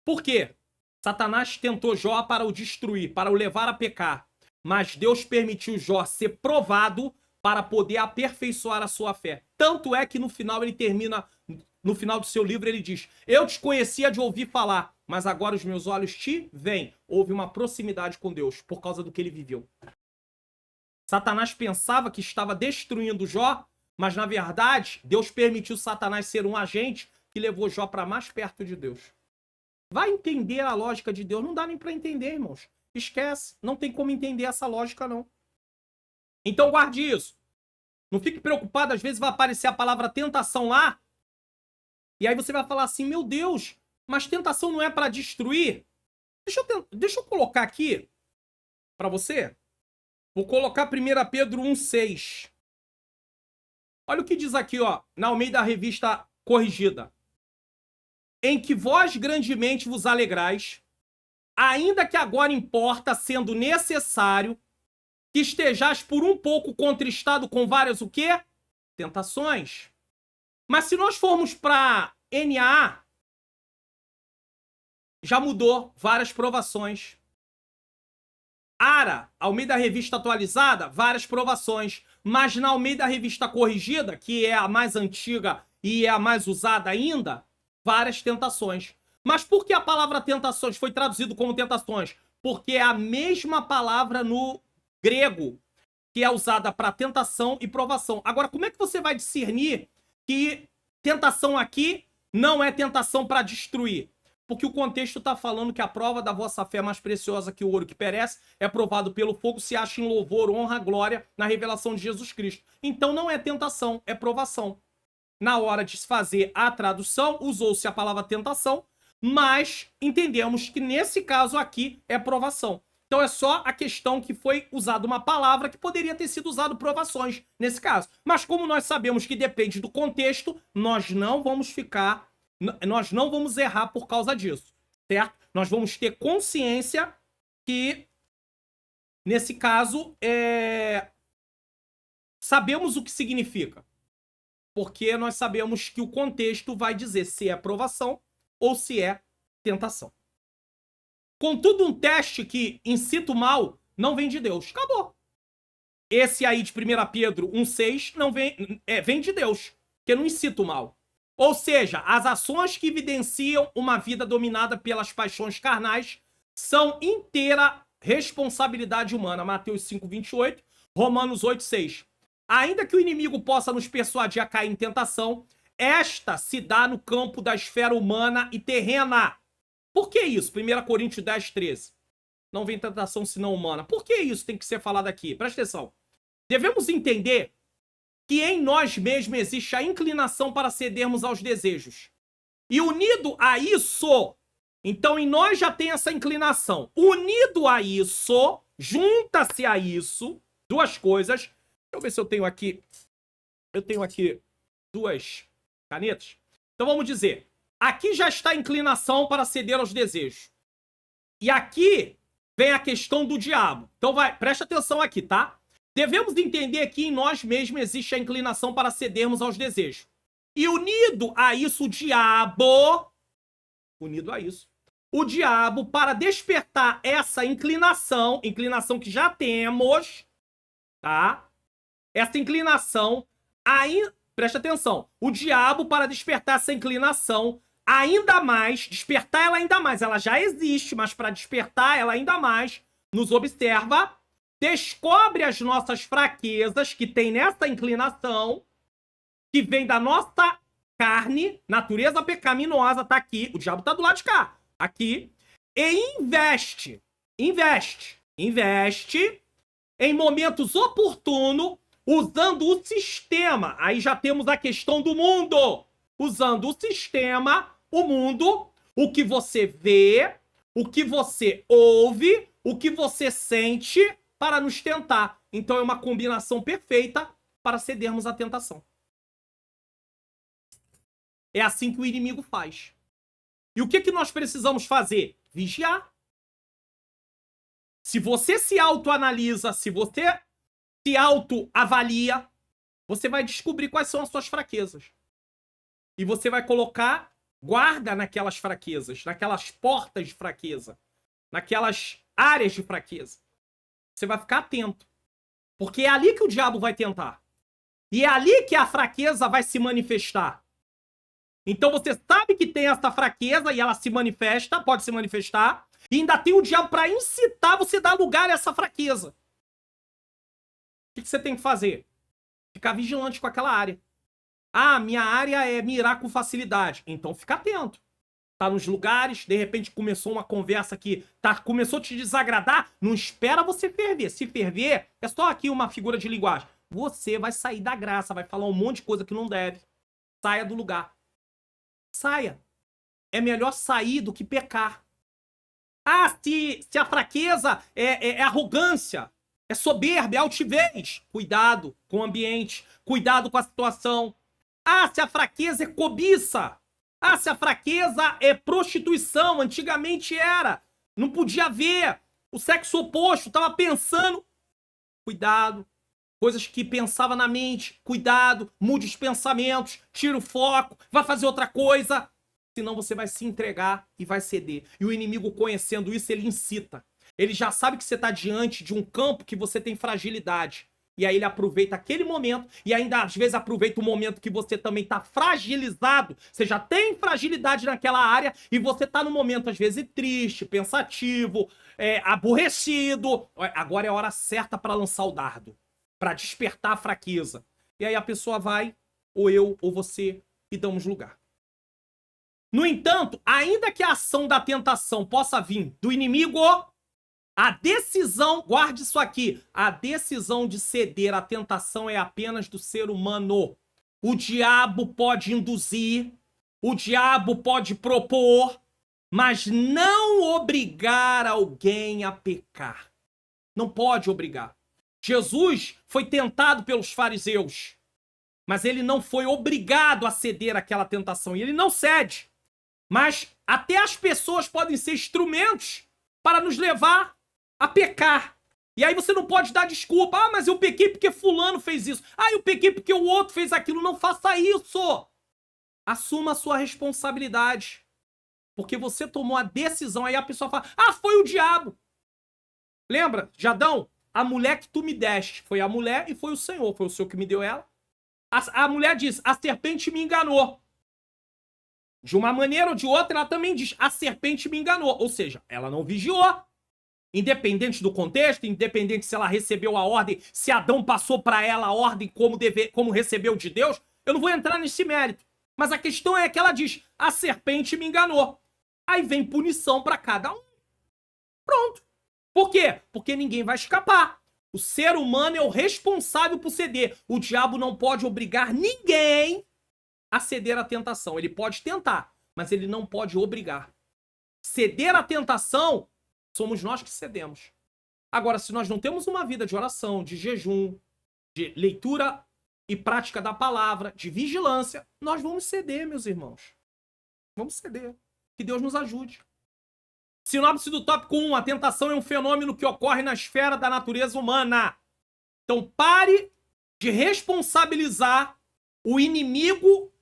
Por quê? Satanás tentou Jó para o destruir, para o levar a pecar. Mas Deus permitiu Jó ser provado para poder aperfeiçoar a sua fé. Tanto é que no final ele termina, no final do seu livro ele diz: eu te conhecia de ouvir falar, mas agora os meus olhos te veem. Houve uma proximidade com Deus por causa do que ele viveu. Satanás pensava que estava destruindo Jó, mas na verdade Deus permitiu Satanás ser um agente que levou Jó para mais perto de Deus. Vai entender a lógica de Deus? Não dá nem para entender, irmãos. Esquece. Não tem como entender essa lógica, não. Então guarde isso. Não fique preocupado. Às vezes vai aparecer a palavra tentação lá. E aí você vai falar assim, meu Deus, mas tentação não é para destruir? Deixa eu colocar aqui para você. Vou colocar 1 Pedro 1,6. Olha o que diz aqui, ó, na Almeida Revista Corrigida. Em que vós grandemente vos alegrais, ainda que agora importa, sendo necessário, que estejais por um pouco contristado com várias o quê? Tentações. Mas se nós formos para NAA, já mudou, várias provações. ARA, Almeida Revista Atualizada, várias provações. Mas na Almeida Revista Corrigida, que é a mais antiga e é a mais usada ainda, várias tentações. Mas por que a palavra tentações foi traduzido como tentações? Porque é a mesma palavra no grego que é usada para tentação e provação. Agora, como é que você vai discernir que tentação aqui não é tentação para destruir? Porque o contexto está falando que a prova da vossa fé é mais preciosa que o ouro que perece, é provado pelo fogo, se acha em louvor, honra, glória na revelação de Jesus Cristo. Então não é tentação, é provação. Na hora de se fazer a tradução, usou-se a palavra tentação, mas entendemos que nesse caso aqui é provação. Então é só a questão que foi usada uma palavra que poderia ter sido usado provações nesse caso. Mas como nós sabemos que depende do contexto, nós não vamos errar por causa disso, certo? Nós vamos ter consciência que nesse caso, sabemos o que significa. Porque nós sabemos que o contexto vai dizer se é provação ou se é tentação. Contudo, um teste que incita o mal não vem de Deus. Acabou. Esse aí de 1 Pedro 1,6 não vem de Deus, que não incita o mal. Ou seja, as ações que evidenciam uma vida dominada pelas paixões carnais são inteira responsabilidade humana. Mateus 5,28, Romanos 8,6. Ainda que o inimigo possa nos persuadir a cair em tentação, esta se dá no campo da esfera humana e terrena. Por que isso? 1 Coríntios 10,13. Não vem tentação senão humana. Por que isso tem que ser falado aqui? Presta atenção. Devemos entender que em nós mesmos existe a inclinação para cedermos aos desejos. E unido a isso, então em nós já tem essa inclinação. Unido a isso, junta-se a isso, duas coisas. Deixa eu ver se eu tenho aqui. Eu tenho aqui duas canetas. Então vamos dizer, aqui já está a inclinação para ceder aos desejos. E aqui vem a questão do diabo. Então presta atenção aqui, tá? Devemos entender que em nós mesmos existe a inclinação para cedermos aos desejos. E unido a isso, o diabo, para despertar essa inclinação que já temos, tá? Essa inclinação, presta atenção, o diabo, para despertar essa inclinação ainda mais, despertar ela ainda mais, ela já existe, mas para despertar ela ainda mais, nos observa, descobre as nossas fraquezas que tem nessa inclinação, que vem da nossa carne, natureza pecaminosa, tá aqui, o diabo tá do lado de cá, aqui, e investe em momentos oportunos, usando o sistema. Aí já temos a questão do mundo. Usando o sistema, o mundo, o que você vê, o que você ouve, o que você sente, para nos tentar. Então é uma combinação perfeita para cedermos à tentação. É assim que o inimigo faz. E o que nós precisamos fazer? Vigiar. Se você se autoanalisa, se você se autoavalia, você vai descobrir quais são as suas fraquezas. E você vai colocar guarda naquelas fraquezas, naquelas portas de fraqueza, naquelas áreas de fraqueza. Você vai ficar atento. Porque é ali que o diabo vai tentar. E é ali que a fraqueza vai se manifestar. Então você sabe que tem essa fraqueza e ela se manifesta, pode se manifestar, e ainda tem o diabo para incitar você a dar lugar a essa fraqueza. O que você tem que fazer? Ficar vigilante com aquela área. Ah, minha área é mirar com facilidade. Então fica atento. Tá nos lugares, de repente começou uma conversa que começou a te desagradar, não espera você ferver. Se ferver, é só aqui uma figura de linguagem. Você vai sair da graça, vai falar um monte de coisa que não deve. Saia do lugar. Saia. É melhor sair do que pecar. Ah, se a fraqueza é arrogância, é soberba, é altivez. Cuidado com o ambiente, cuidado com a situação. Ah, se a fraqueza é cobiça. Ah, se a fraqueza é prostituição, antigamente era. Não podia ver. O sexo oposto, estava pensando. Cuidado. Coisas que pensava na mente. Cuidado, mude os pensamentos, tira o foco, vai fazer outra coisa. Senão você vai se entregar e vai ceder. E o inimigo, conhecendo isso, ele incita. Ele já sabe que você está diante de um campo que você tem fragilidade. E aí ele aproveita aquele momento e ainda às vezes aproveita o momento que você também está fragilizado. Você já tem fragilidade naquela área e você está no momento às vezes triste, pensativo, aborrecido. Agora é a hora certa para lançar o dardo, para despertar a fraqueza. E aí a pessoa vai, ou eu, ou você, e damos lugar. No entanto, ainda que a ação da tentação possa vir do inimigo, a decisão, guarde isso aqui, a decisão de ceder à tentação é apenas do ser humano. O diabo pode induzir, o diabo pode propor, mas não obrigar alguém a pecar. Não pode obrigar. Jesus foi tentado pelos fariseus, mas ele não foi obrigado a ceder àquela tentação, e ele não cede. Mas até as pessoas podem ser instrumentos para nos levar a pecar. E aí você não pode dar desculpa. Ah, mas eu pequei porque fulano fez isso. Ah, eu pequei porque o outro fez aquilo. Não faça isso. Assuma a sua responsabilidade. Porque você tomou a decisão. Aí a pessoa fala, ah, foi o diabo. Lembra, Jadão? A mulher que tu me deste foi a mulher e foi o Senhor. Foi o Senhor que me deu ela. A mulher diz, a serpente me enganou. De uma maneira ou de outra, ela também diz, a serpente me enganou. Ou seja, ela não vigiou. Independente do contexto, independente se ela recebeu a ordem, se Adão passou para ela a ordem como recebeu de Deus, eu não vou entrar nesse mérito. Mas a questão é que ela diz, a serpente me enganou. Aí vem punição para cada um. Pronto. Por quê? Porque ninguém vai escapar. O ser humano é o responsável por ceder. O diabo não pode obrigar ninguém a ceder à tentação. Ele pode tentar, mas ele não pode obrigar. Ceder à tentação, somos nós que cedemos. Agora, se nós não temos uma vida de oração, de jejum, de leitura e prática da palavra, de vigilância, nós vamos ceder, meus irmãos. Vamos ceder. Que Deus nos ajude. Sinopse do tópico 1. A tentação é um fenômeno que ocorre na esfera da natureza humana. Então pare de responsabilizar o inimigo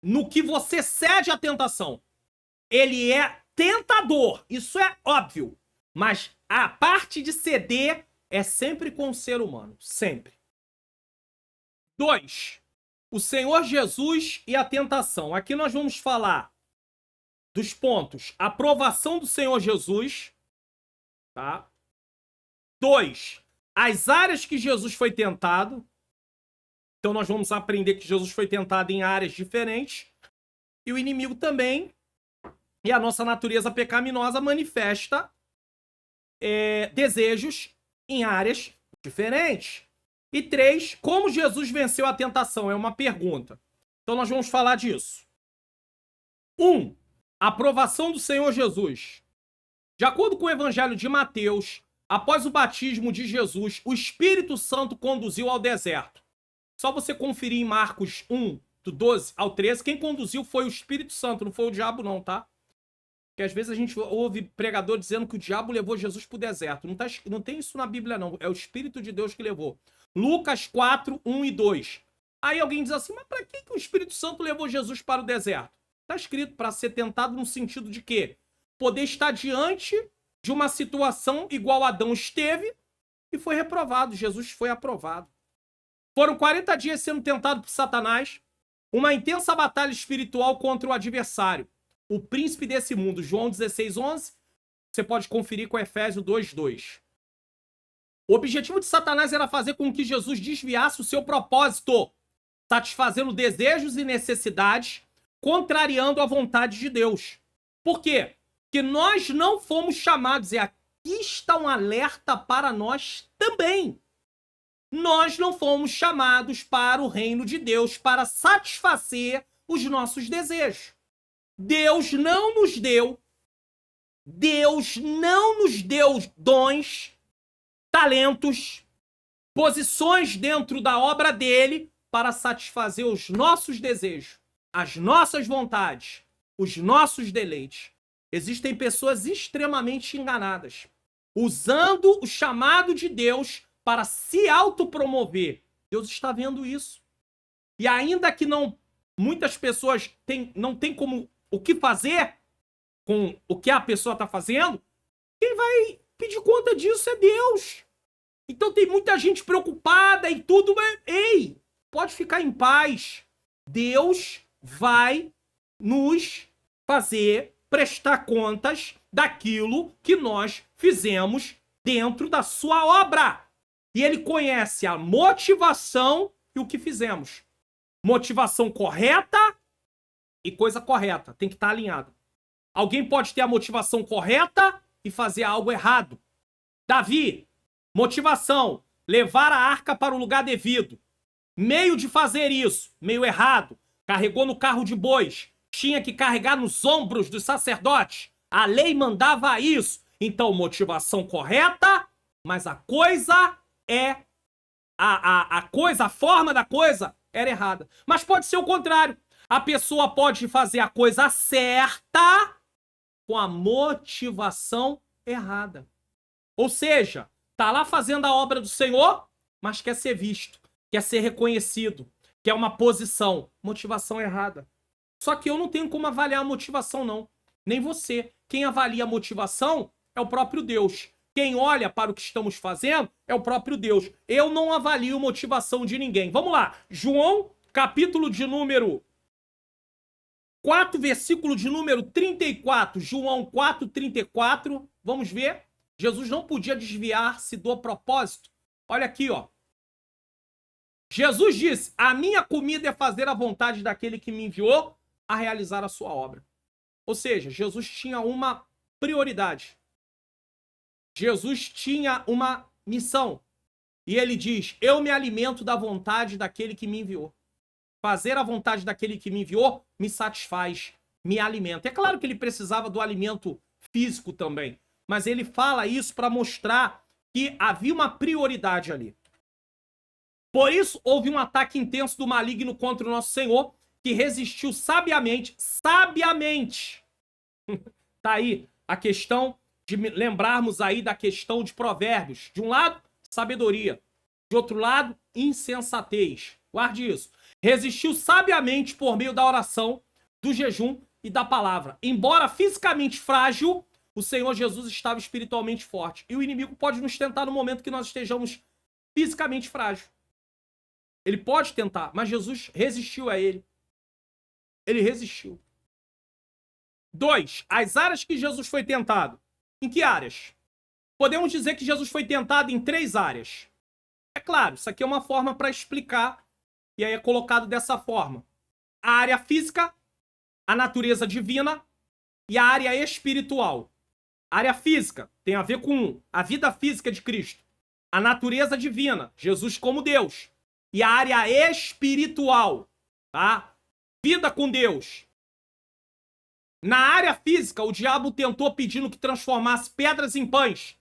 no que você cede à tentação. Ele é tentador, isso é óbvio. Mas a parte de ceder é sempre com o ser humano. Sempre. 2. O Senhor Jesus e a tentação. Aqui nós vamos falar dos pontos. Aprovação do Senhor Jesus. Tá? 2. As áreas que Jesus foi tentado. Então nós vamos aprender que Jesus foi tentado em áreas diferentes. E o inimigo também. E a nossa natureza pecaminosa manifesta desejos em áreas diferentes. E 3. Como Jesus venceu a tentação? É uma pergunta. Então nós vamos falar disso. 1. Aprovação do Senhor Jesus. De acordo com o Evangelho de Mateus, após o batismo de Jesus, o Espírito Santo conduziu ao deserto. Só você conferir em Marcos 1, do 12 ao 13, quem conduziu foi o Espírito Santo, não foi o diabo não, tá? Porque às vezes a gente ouve pregador dizendo que o diabo levou Jesus pro deserto. Não tem isso na Bíblia não, é o Espírito de Deus que levou. Lucas 4, 1 e 2. Aí alguém diz assim, mas para que o Espírito Santo levou Jesus para o deserto? Está escrito para ser tentado no sentido de quê? Poder estar diante de uma situação igual Adão esteve e foi reprovado. Jesus foi aprovado. Foram 40 dias sendo tentado por Satanás, uma intensa batalha espiritual contra o adversário, o príncipe desse mundo. João 16, 11. Você pode conferir com Efésios 2, 2. O objetivo de Satanás era fazer com que Jesus desviasse o seu propósito, satisfazendo desejos e necessidades, contrariando a vontade de Deus. Por quê? Porque nós não fomos chamados, e aqui está um alerta para nós também. Nós não fomos chamados para o reino de Deus para satisfazer os nossos desejos. Deus não nos deu dons, talentos, posições dentro da obra dele para satisfazer os nossos desejos, as nossas vontades, os nossos deleites. Existem pessoas extremamente enganadas, usando o chamado de Deus para se autopromover. Deus está vendo isso. E ainda que muitas pessoas não têm como o que fazer com o que a pessoa está fazendo, quem vai pedir conta disso é Deus. Então tem muita gente preocupada e tudo, mas ei, pode ficar em paz. Deus vai nos fazer prestar contas daquilo que nós fizemos dentro da sua obra. E ele conhece a motivação e o que fizemos. Motivação correta e coisa correta. Tem que estar alinhado. Alguém pode ter a motivação correta e fazer algo errado. Davi, motivação, levar a arca para o lugar devido. Meio de fazer isso, meio errado. Carregou no carro de bois. Tinha que carregar nos ombros dos sacerdotes. A lei mandava isso. Então, motivação correta, mas a coisa a forma da coisa era errada. Mas pode ser o contrário. A pessoa pode fazer a coisa certa com a motivação errada. Ou seja, Tá lá fazendo a obra do Senhor, mas quer ser visto, quer ser reconhecido, quer uma posição. Motivação errada. Só que eu não tenho como avaliar a motivação, não. Nem você. Quem avalia a motivação é o próprio Deus. Quem olha para o que estamos fazendo é o próprio Deus. Eu não avalio motivação de ninguém. Vamos lá. João, capítulo de número 4, versículo de número 34. João 4, 34. Vamos ver. Jesus não podia desviar-se do propósito. Olha aqui, ó. Jesus disse: a minha comida é fazer a vontade daquele que me enviou a realizar a sua obra. Ou seja, Jesus tinha uma prioridade. Jesus tinha uma missão. E ele diz: eu me alimento da vontade daquele que me enviou. Fazer a vontade daquele que me enviou me satisfaz, me alimenta. É claro que ele precisava do alimento físico também, mas ele fala isso para mostrar que havia uma prioridade ali. Por isso, houve um ataque intenso do maligno contra o nosso Senhor, que resistiu sabiamente. Tá aí a questão de lembrarmos aí da questão de Provérbios. De um lado, sabedoria. De outro lado, insensatez. Guarde isso. Resistiu sabiamente por meio da oração, do jejum e da palavra. Embora fisicamente frágil, o Senhor Jesus estava espiritualmente forte. E o inimigo pode nos tentar no momento que nós estejamos fisicamente frágil. Ele pode tentar, mas Jesus resistiu a ele. Ele resistiu. 2. As áreas que Jesus foi tentado. Em que áreas? Podemos dizer que Jesus foi tentado em 3 áreas. É claro, isso aqui é uma forma para explicar, e aí é colocado dessa forma. A área física, a natureza divina e a área espiritual. A área física tem a ver com a vida física de Cristo. A natureza divina, Jesus como Deus. E a área espiritual, tá? Vida com Deus. Na área física, o diabo tentou pedindo que transformasse pedras em pães.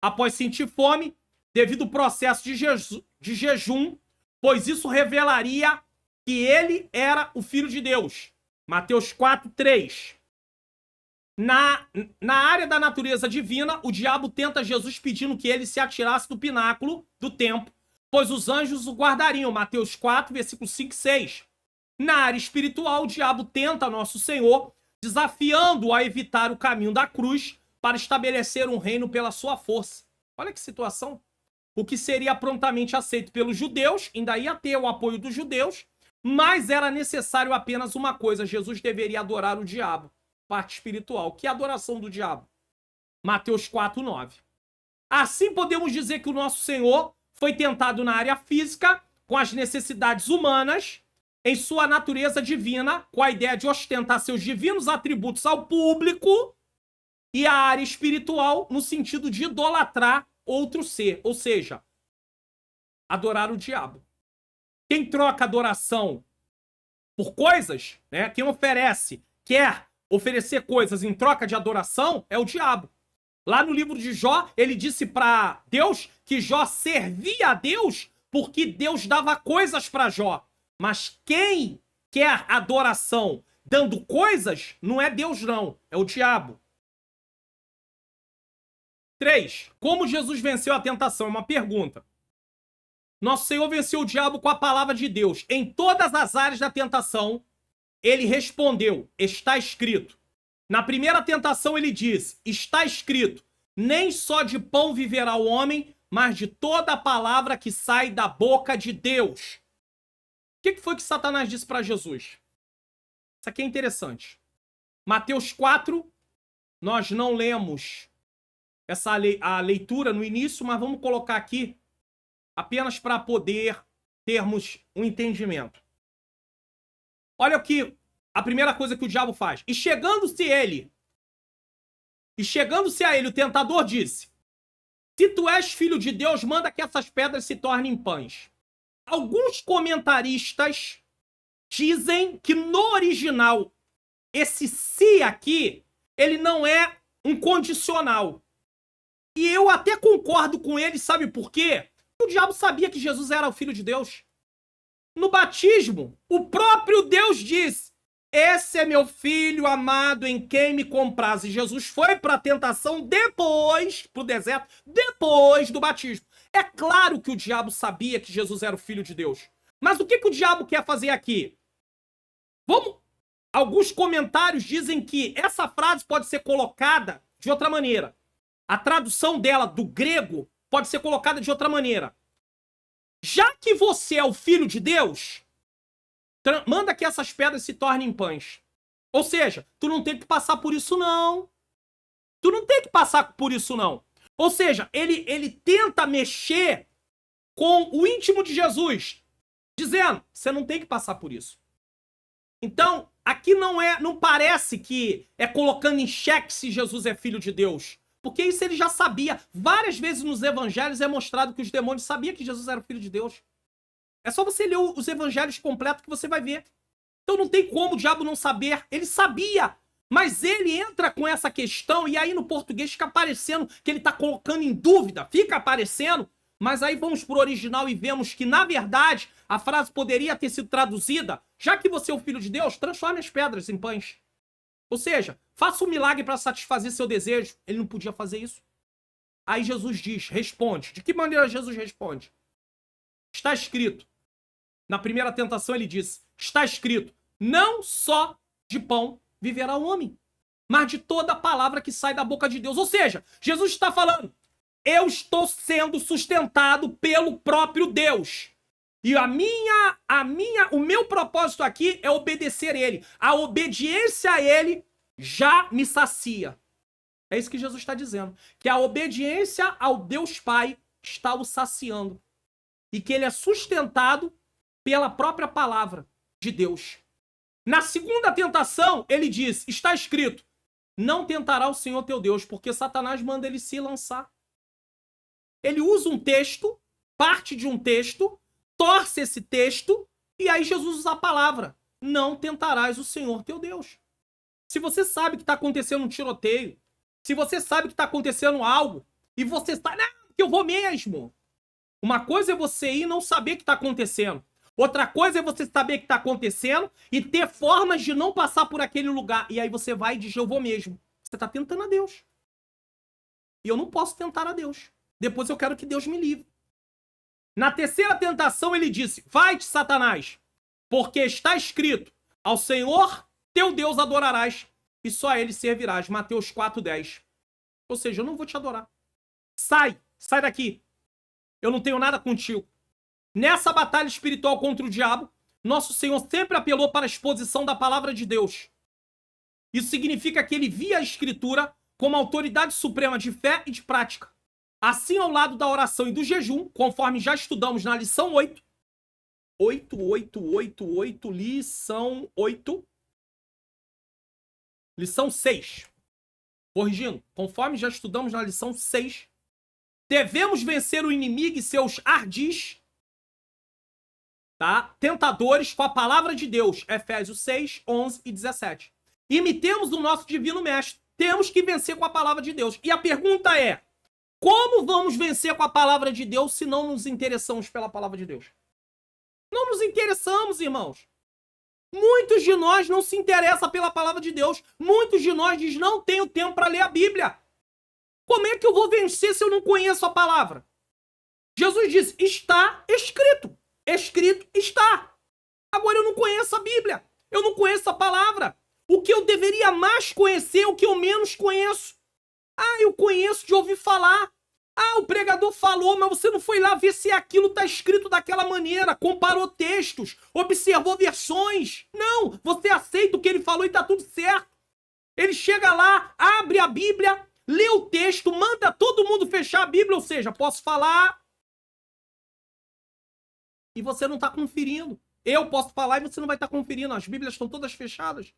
Após sentir fome, devido ao processo de jejum, pois isso revelaria que ele era o Filho de Deus. Mateus 4, 3. Na área da natureza divina, o diabo tenta Jesus pedindo que ele se atirasse do pináculo do templo, pois os anjos o guardariam. Mateus 4, versículo 5 e 6. Na área espiritual, o diabo tenta nosso Senhor, desafiando-o a evitar o caminho da cruz para estabelecer um reino pela sua força. Olha que situação. O que seria prontamente aceito pelos judeus, ainda ia ter o apoio dos judeus, mas era necessário apenas uma coisa: Jesus deveria adorar o diabo. Parte espiritual. Que é a adoração do diabo? Mateus 4, 9. Assim podemos dizer que o nosso Senhor foi tentado na área física, com as necessidades humanas, em sua natureza divina, com a ideia de ostentar seus divinos atributos ao público, e a área espiritual no sentido de idolatrar outro ser, ou seja, adorar o diabo. Quem troca adoração por coisas, né? Quem quer oferecer coisas em troca de adoração é o diabo. Lá no livro de Jó, ele disse para Deus que Jó servia a Deus porque Deus dava coisas para Jó. Mas quem quer adoração dando coisas não é Deus, não. É o diabo. 3. Como Jesus venceu a tentação? É uma pergunta. Nosso Senhor venceu o diabo com a palavra de Deus. Em todas as áreas da tentação, ele respondeu: está escrito. Na primeira tentação ele diz: está escrito, nem só de pão viverá o homem, mas de toda a palavra que sai da boca de Deus. O que foi que Satanás disse para Jesus? Isso aqui é interessante. Mateus 4, nós não lemos a leitura no início, mas vamos colocar aqui apenas para poder termos um entendimento. Olha o que a primeira coisa que o diabo faz. E chegando-se a ele, o tentador disse: se tu és filho de Deus, manda que essas pedras se tornem pães. Alguns comentaristas dizem que no original, esse se aqui, ele não é um condicional. E eu até concordo com ele, sabe por quê? O diabo sabia que Jesus era o Filho de Deus. No batismo, o próprio Deus diz: esse é meu filho amado em quem me compraz. E Jesus foi para a tentação depois, para o deserto, depois do batismo. É claro que o diabo sabia que Jesus era o filho de Deus. Mas o que o diabo quer fazer aqui? Alguns comentários dizem que essa frase pode ser colocada de outra maneira. A tradução dela do grego pode ser colocada de outra maneira. Já que você é o filho de Deus, manda que essas pedras se tornem pães. Ou seja, tu não tem que passar por isso não. Tu não tem que passar por isso não. Ou seja, ele tenta mexer com o íntimo de Jesus, dizendo, você não tem que passar por isso. Então, aqui não parece que é colocando em xeque se Jesus é filho de Deus. Porque isso ele já sabia. Várias vezes nos evangelhos é mostrado que os demônios sabiam que Jesus era o filho de Deus. É só você ler os evangelhos completos que você vai ver. Então não tem como o diabo não saber. Ele sabia. Mas ele entra com essa questão e aí no português fica aparecendo que ele está colocando em dúvida. Fica aparecendo. Mas aí vamos pro original e vemos que, na verdade, a frase poderia ter sido traduzida: já que você é o filho de Deus, transforme as pedras em pães. Ou seja, faça um milagre para satisfazer seu desejo. Ele não podia fazer isso. Aí Jesus diz, responde. De que maneira Jesus responde? Está escrito. Na primeira tentação ele disse, está escrito, não só de pão viverá o homem, mas de toda a palavra que sai da boca de Deus. Ou seja, Jesus está falando, eu estou sendo sustentado pelo próprio Deus. E o meu propósito aqui é obedecer a ele. A obediência a ele já me sacia. É isso que Jesus está dizendo. Que a obediência ao Deus Pai está o saciando. E que ele é sustentado pela própria palavra de Deus. Na segunda tentação, ele diz, está escrito, não tentará o Senhor teu Deus, porque Satanás manda ele se lançar. Ele usa um texto, parte de um texto, torce esse texto, e aí Jesus usa a palavra, não tentarás o Senhor teu Deus. Se você sabe que está acontecendo um tiroteio, se você sabe que está acontecendo algo, e você sabe, não, que eu vou mesmo. Uma coisa é você ir e não saber o que está acontecendo. Outra coisa é você saber o que está acontecendo e ter formas de não passar por aquele lugar. E aí você vai e diz, eu vou mesmo. Você está tentando a Deus. E eu não posso tentar a Deus. Depois eu quero que Deus me livre. Na terceira tentação ele disse, vai-te, Satanás, porque está escrito, ao Senhor teu Deus adorarás e só a ele servirás. Mateus 4:10. Ou seja, eu não vou te adorar. Sai daqui. Eu não tenho nada contigo. Nessa batalha espiritual contra o diabo, nosso Senhor sempre apelou para a exposição da palavra de Deus. Isso significa que ele via a Escritura como autoridade suprema de fé e de prática. Assim, ao lado da oração e do jejum, conforme já estudamos na lição 8, lição 6. Corrigindo, conforme já estudamos na lição 6, devemos vencer o inimigo e seus ardis, tá? Tentadores com a palavra de Deus. Efésios 6, 11 e 17. Imitemos o nosso divino mestre. Temos que vencer com a palavra de Deus. E a pergunta é, como vamos vencer com a palavra de Deus se não nos interessamos pela palavra de Deus? Não nos interessamos, irmãos. Muitos de nós não se interessam pela palavra de Deus. Muitos de nós dizem, não tenho tempo para ler a Bíblia. Como é que eu vou vencer se eu não conheço a palavra? Jesus disse, está escrito. Escrito está. Agora eu não conheço a Bíblia. Eu não conheço a palavra. O que eu deveria mais conhecer é o que eu menos conheço. Ah, eu conheço de ouvir falar. Ah, o pregador falou, mas você não foi lá ver se aquilo está escrito daquela maneira. Comparou textos, observou versões. Não, você aceita o que ele falou e está tudo certo. Ele chega lá, abre a Bíblia, lê o texto, manda todo mundo fechar a Bíblia, ou seja, posso falar e você não está conferindo. Eu posso falar e você não vai estar conferindo. As Bíblias estão todas fechadas.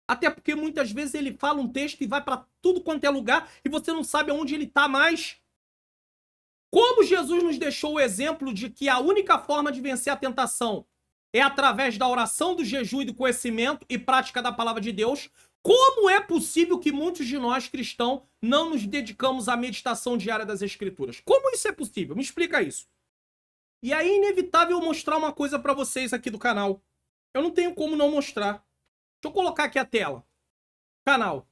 Até porque muitas vezes ele fala um texto e vai para tudo quanto é lugar e você não sabe aonde ele está mais. Como Jesus nos deixou o exemplo de que a única forma de vencer a tentação é através da oração, do jejum e do conhecimento e prática da palavra de Deus, como é possível que muitos de nós cristãos não nos dedicamos à meditação diária das Escrituras? Como isso é possível? Me explica isso. E aí é inevitável eu mostrar uma coisa para vocês aqui do canal. Eu não tenho como não mostrar. eu colocar aqui a tela. Canal.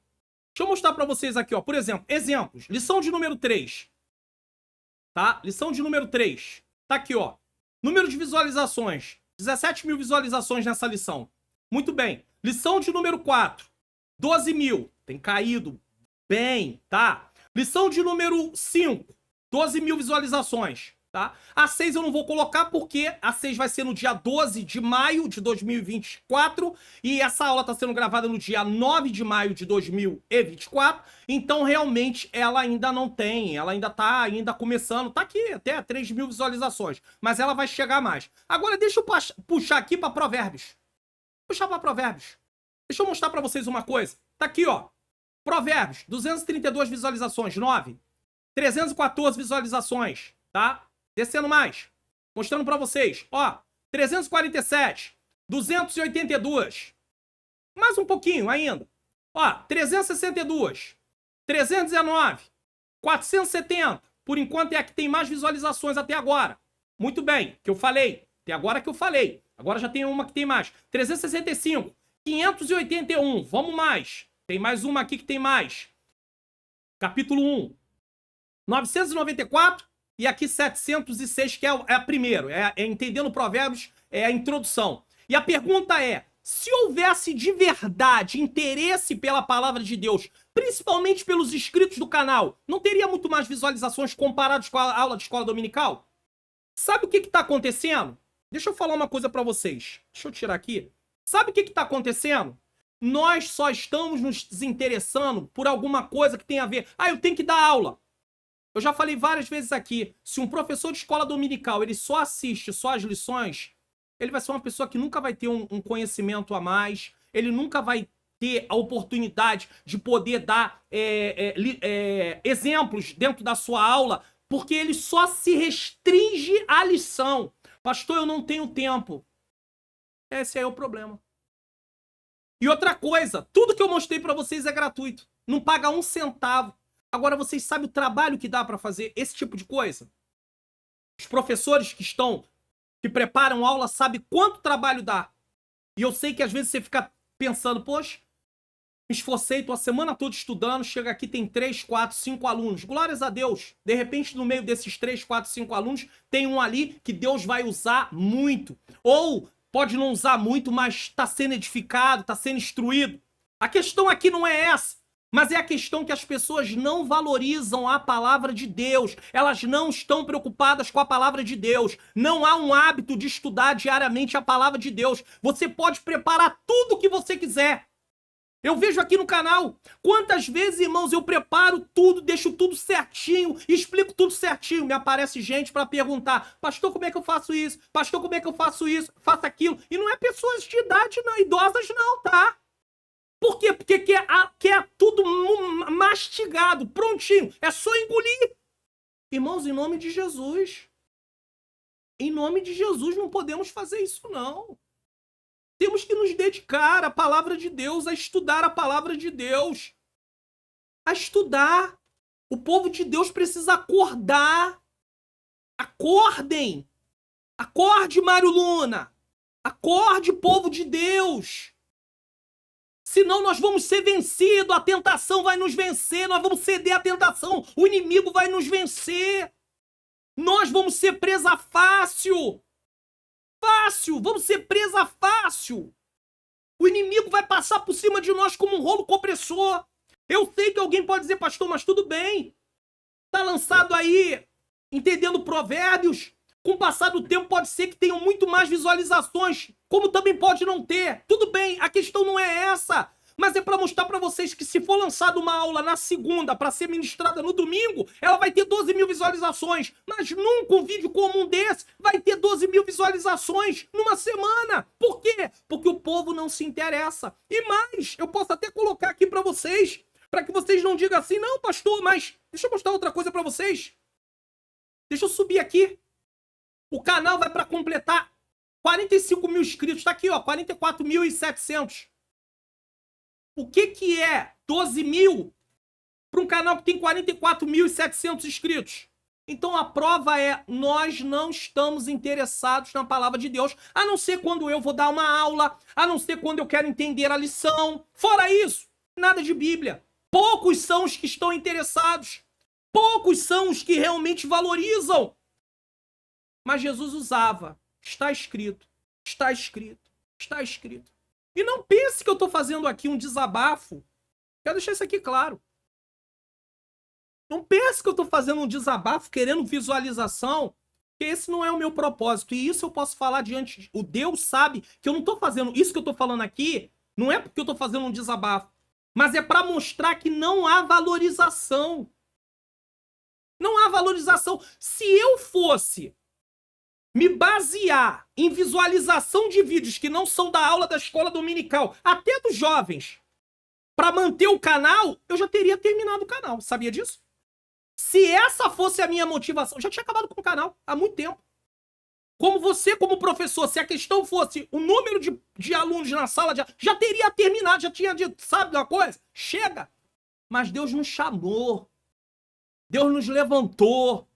Deixa eu mostrar pra vocês aqui, ó. Por exemplo, exemplos. Lição de número 3. Tá? Lição de número 3. Tá aqui, ó. Número de visualizações. 17 mil visualizações nessa lição. Muito bem. Lição de número 4. 12 mil. Tem caído bem, tá? Lição de número 5. 12 mil visualizações, tá? A 6 eu não vou colocar porque a 6 vai ser no dia 12 de maio de 2024 e essa aula está sendo gravada no dia 9 de maio de 2024, então realmente ela ainda não tem, ela ainda tá começando, tá aqui até 3 mil visualizações, mas ela vai chegar mais. Agora deixa eu puxar aqui para Provérbios. Puxar para Provérbios. Deixa eu mostrar para vocês uma coisa. Tá aqui, ó. Provérbios, 232 visualizações, 9. 314 visualizações, tá? Descendo mais. Mostrando pra vocês. Ó, 347. 282. Mais um pouquinho ainda. Ó, 362. 319. 470. Por enquanto é a que tem mais visualizações até agora. Muito bem, que eu falei. Até agora que eu falei. Agora já tem uma que tem mais. 365. 581. Vamos mais. Tem mais uma aqui que tem mais. Capítulo 1. 994 e aqui 706, que é a primeiro. É Entendendo Provérbios, é a introdução. E a pergunta é, se houvesse de verdade interesse pela palavra de Deus, principalmente pelos inscritos do canal, não teria muito mais visualizações comparados com a aula de escola dominical? Sabe o que está acontecendo? Deixa eu falar uma coisa para vocês. Deixa eu tirar aqui. Sabe o que está acontecendo? Nós só estamos nos desinteressando por alguma coisa que tem a ver. Ah, eu tenho que dar aula. Eu já falei várias vezes aqui, se um professor de escola dominical, ele só assiste só as lições, ele vai ser uma pessoa que nunca vai ter um conhecimento a mais, ele nunca vai ter a oportunidade de poder dar exemplos dentro da sua aula, porque ele só se restringe à lição. Pastor, eu não tenho tempo. Esse aí é o problema. E outra coisa, tudo que eu mostrei para vocês é gratuito. Não paga um centavo. Agora, vocês sabem o trabalho que dá para fazer esse tipo de coisa? Os professores que preparam aula sabem quanto trabalho dá. E eu sei que às vezes você fica pensando, poxa, me esforcei, tô a semana toda estudando, chega aqui tem 3, 4, 5 alunos. Glórias a Deus. De repente, no meio desses 3, 4, 5 alunos, tem um ali que Deus vai usar muito. Ou pode não usar muito, mas está sendo edificado, está sendo instruído. A questão aqui não é essa. Mas é a questão que as pessoas não valorizam a palavra de Deus. Elas não estão preocupadas com a palavra de Deus. Não há um hábito de estudar diariamente a palavra de Deus. Você pode preparar tudo o que você quiser. Eu vejo aqui no canal quantas vezes, irmãos, eu preparo tudo, deixo tudo certinho, explico tudo certinho. Me aparece gente para perguntar, pastor, como é que eu faço isso? Pastor, como é que eu faço isso? Faço aquilo. E não é pessoas de idade, não, idosas não, tá? Por quê? Porque quer tudo mastigado, prontinho. É só engolir. Irmãos, em nome de Jesus. Em nome de Jesus não podemos fazer isso, não. Temos que nos dedicar à palavra de Deus, a estudar a palavra de Deus. A estudar. O povo de Deus precisa acordar. Acordem. Acorde, Mário Luna. Acorde, povo de Deus. Senão nós vamos ser vencidos, a tentação vai nos vencer, nós vamos ceder à tentação, o inimigo vai nos vencer. Nós vamos ser presa fácil. Fácil, vamos ser presa fácil. O inimigo vai passar por cima de nós como um rolo compressor. Eu sei que alguém pode dizer, pastor, mas tudo bem. Tá lançado aí, Entendendo Provérbios. Com o passar do tempo pode ser que tenham muito mais visualizações, como também pode não ter. Tudo bem, a questão não é essa. Mas é para mostrar para vocês que se for lançada uma aula na segunda para ser ministrada no domingo, ela vai ter 12 mil visualizações. Mas nunca um vídeo comum desse vai ter 12 mil visualizações numa semana. Por quê? Porque o povo não se interessa. E mais, eu posso até colocar aqui para vocês, para que vocês não digam assim, não, pastor, mas deixa eu mostrar outra coisa para vocês. Deixa eu subir aqui. O canal vai para completar 45 mil inscritos. Tá aqui, ó, 44.700. O que é 12 mil para um canal que tem 44.700 inscritos? Então a prova é, nós não estamos interessados na palavra de Deus, a não ser quando eu vou dar uma aula, a não ser quando eu quero entender a lição. Fora isso, nada de Bíblia. Poucos são os que estão interessados. Poucos são os que realmente valorizam. Mas Jesus usava. Está escrito, está escrito, está escrito. E não pense que eu estou fazendo aqui um desabafo. Quero deixar isso aqui claro. Não pense que eu estou fazendo um desabafo, querendo visualização, que esse não é o meu propósito. E isso eu posso falar diante de... O Deus sabe que eu não estou fazendo... Isso que eu estou falando aqui, não é porque eu estou fazendo um desabafo, mas é para mostrar que não há valorização. Não há valorização. Se eu fosse me basear em visualização de vídeos que não são da aula da escola dominical, até dos jovens, para manter o canal, eu já teria terminado o canal. Sabia disso? Se essa fosse a minha motivação, já tinha acabado com o canal há muito tempo. Como você, como professor, se a questão fosse o número de alunos na sala, já teria terminado, já tinha dito, sabe de uma coisa? Chega! Mas Deus nos chamou. Deus nos levantou.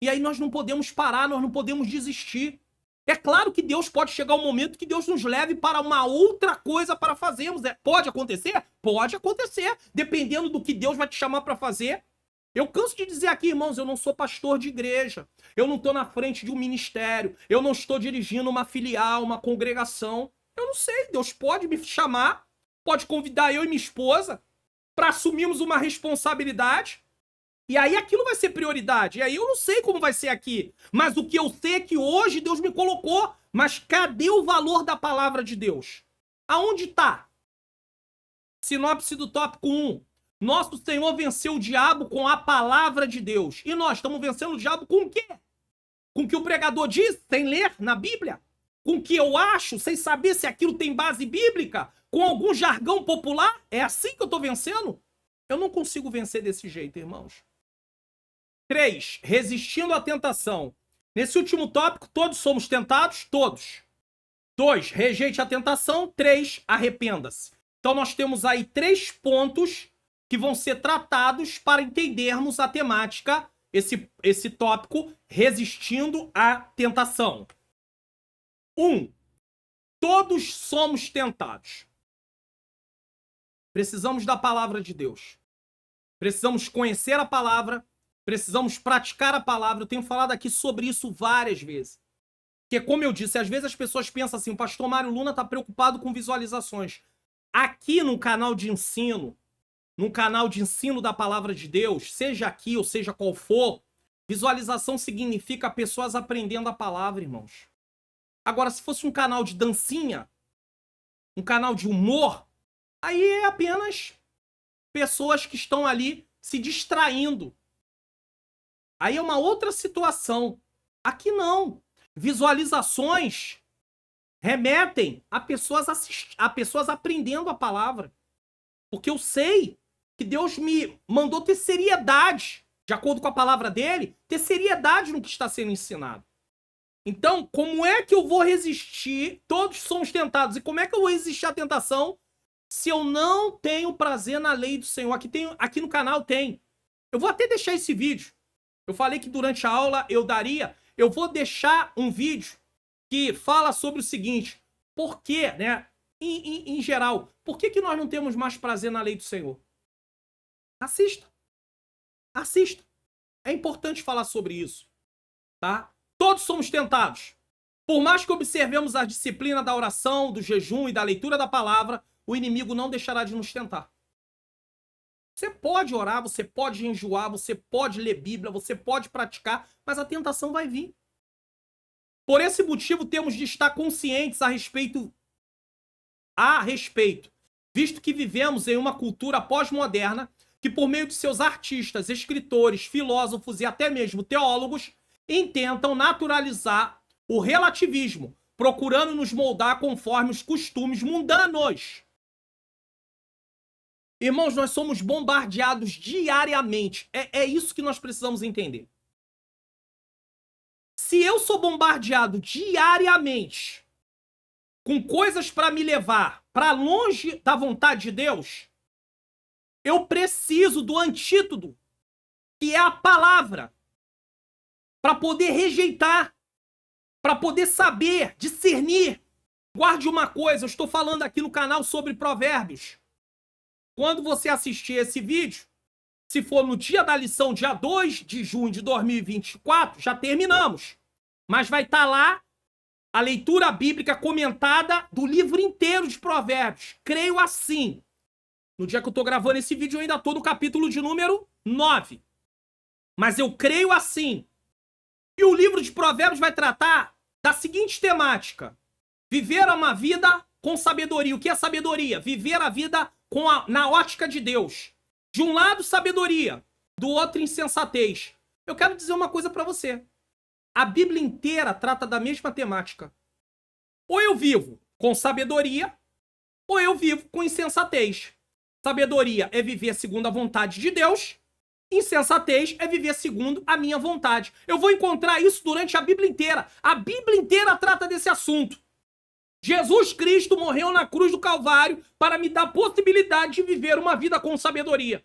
E aí nós não podemos parar, nós não podemos desistir. É claro que Deus pode chegar um momento que Deus nos leve para uma outra coisa para fazermos. Pode acontecer? Pode acontecer. Dependendo do que Deus vai te chamar para fazer. Eu canso de dizer aqui, irmãos, eu não sou pastor de igreja. Eu não estou na frente de um ministério. Eu não estou dirigindo uma filial, uma congregação. Eu não sei. Deus pode me chamar, pode convidar eu e minha esposa para assumirmos uma responsabilidade. E aí aquilo vai ser prioridade. E aí eu não sei como vai ser aqui. Mas o que eu sei é que hoje Deus me colocou. Mas cadê o valor da palavra de Deus? Aonde está? Sinopse do tópico 1. Nosso Senhor venceu o diabo com a palavra de Deus. E nós estamos vencendo o diabo com o quê? Com o que o pregador diz, sem ler na Bíblia? Com o que eu acho, sem saber se aquilo tem base bíblica? Com algum jargão popular? É assim que eu estou vencendo? Eu não consigo vencer desse jeito, irmãos. 3. Resistindo à tentação. Nesse último tópico, todos somos tentados? Todos. 2. Rejeite a tentação. 3. Arrependa-se. Então nós temos aí 3 pontos que vão ser tratados para entendermos a temática, esse tópico, resistindo à tentação. 1. Todos somos tentados. Precisamos da palavra de Deus. Precisamos conhecer a palavra, precisamos praticar a palavra. Eu tenho falado aqui sobre isso várias vezes. Porque, como eu disse, às vezes as pessoas pensam assim, o pastor Mário Luna está preocupado com visualizações. Aqui no canal de ensino, num canal de ensino da palavra de Deus, seja aqui ou seja qual for, visualização significa pessoas aprendendo a palavra, irmãos. Agora, se fosse um canal de dancinha, um canal de humor, aí é apenas pessoas que estão ali se distraindo. Aí é uma outra situação. Aqui não. Visualizações remetem a pessoas aprendendo a palavra. Porque eu sei que Deus me mandou ter seriedade, de acordo com a palavra dele, ter seriedade no que está sendo ensinado. Então, como é que eu vou resistir? Todos somos tentados. E como é que eu vou resistir à tentação se eu não tenho prazer na lei do Senhor? Aqui no canal tem. Eu vou até deixar esse vídeo. Eu falei que durante a aula eu daria. Eu vou deixar um vídeo que fala sobre o seguinte. Por quê, né? Em geral, por que nós não temos mais prazer na lei do Senhor? Assista. Assista. É importante falar sobre isso. Tá? Todos somos tentados. Por mais que observemos a disciplina da oração, do jejum e da leitura da palavra, o inimigo não deixará de nos tentar. Você pode orar, você pode enjoar, você pode ler Bíblia, você pode praticar, mas a tentação vai vir. Por esse motivo, temos de estar conscientes a respeito, visto que vivemos em uma cultura pós-moderna que, por meio de seus artistas, escritores, filósofos e até mesmo teólogos, intentam naturalizar o relativismo, procurando nos moldar conforme os costumes mundanos. Irmãos, nós somos bombardeados diariamente. É isso que nós precisamos entender. Se eu sou bombardeado diariamente com coisas para me levar para longe da vontade de Deus, eu preciso do antídoto, que é a palavra. para poder rejeitar, para poder saber, discernir. Guarde uma coisa, eu estou falando aqui no canal sobre provérbios. Quando você assistir esse vídeo, se for no dia da lição, dia 2 de junho de 2024, já terminamos. Mas vai estar lá a leitura bíblica comentada do livro inteiro de provérbios. Creio assim. No dia que eu estou gravando esse vídeo, eu ainda estou no capítulo de número 9. Mas eu creio assim. E o livro de provérbios vai tratar da seguinte temática: viver uma vida com sabedoria. O que é sabedoria? Viver a vida na ótica de Deus. De um lado, sabedoria. Do outro, insensatez. Eu quero dizer uma coisa para você. A Bíblia inteira trata da mesma temática. Ou eu vivo com sabedoria, ou eu vivo com insensatez. Sabedoria é viver segundo a vontade de Deus. Insensatez é viver segundo a minha vontade. Eu vou encontrar isso durante a Bíblia inteira. A Bíblia inteira trata desse assunto. Jesus Cristo morreu na cruz do Calvário para me dar a possibilidade de viver uma vida com sabedoria.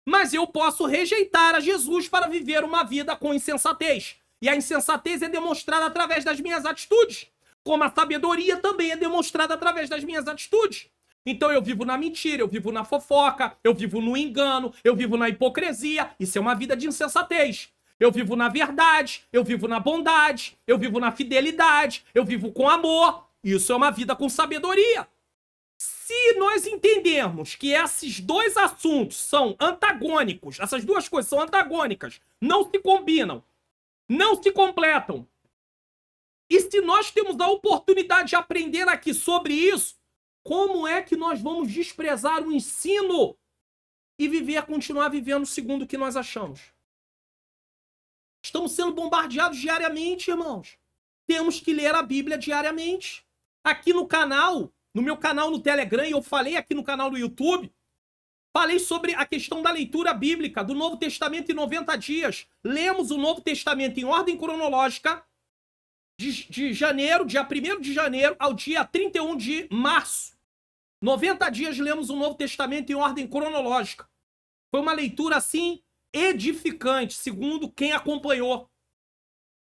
Mas eu posso rejeitar a Jesus para viver uma vida com insensatez. E a insensatez é demonstrada através das minhas atitudes, como a sabedoria também é demonstrada através das minhas atitudes. Então eu vivo na mentira, eu vivo na fofoca, eu vivo no engano, eu vivo na hipocrisia. Isso é uma vida de insensatez. Eu vivo na verdade, eu vivo na bondade, eu vivo na fidelidade, eu vivo com amor. Isso é uma vida com sabedoria. Se nós entendermos que esses dois assuntos são antagônicos, essas duas coisas são antagônicas, não se combinam, não se completam, e se nós temos a oportunidade de aprender aqui sobre isso, como é que nós vamos desprezar o ensino e continuar vivendo segundo o que nós achamos? Estamos sendo bombardeados diariamente, irmãos. Temos que ler a Bíblia diariamente. Aqui no canal, no meu canal no Telegram, e eu falei aqui no canal do YouTube, falei sobre a questão da leitura bíblica do Novo Testamento em 90 dias. Lemos o Novo Testamento em ordem cronológica, de janeiro, dia 1º de janeiro ao dia 31 de março. 90 dias lemos o Novo Testamento em ordem cronológica. Foi uma leitura, assim, edificante, segundo quem acompanhou.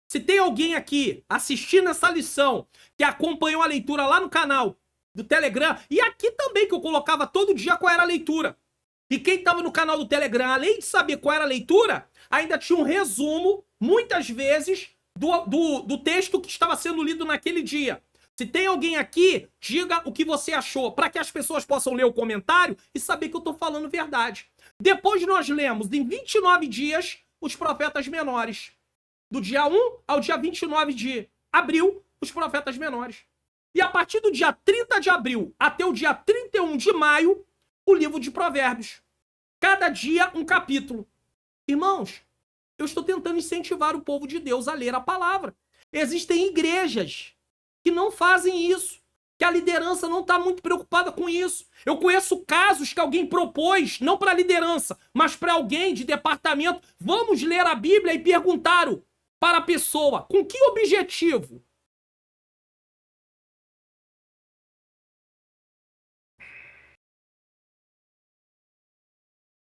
Se tem alguém aqui assistindo essa lição que acompanhou a leitura lá no canal do Telegram, e aqui também que eu colocava todo dia qual era a leitura. E quem estava no canal do Telegram, além de saber qual era a leitura, ainda tinha um resumo, muitas vezes, do texto que estava sendo lido naquele dia. Se tem alguém aqui, diga o que você achou, para que as pessoas possam ler o comentário e saber que eu estou falando verdade. Depois nós lemos, em 29 dias, os profetas menores. Do dia 1 ao dia 29 de abril, os profetas menores. E a partir do dia 30 de abril até o dia 31 de maio, o livro de provérbios. Cada dia um capítulo. Irmãos, eu estou tentando incentivar o povo de Deus a ler a palavra. Existem igrejas que não fazem isso, que a liderança não está muito preocupada com isso. Eu conheço casos que alguém propôs, não para a liderança, mas para alguém de departamento, vamos ler a Bíblia, e perguntaram para a pessoa, com que objetivo?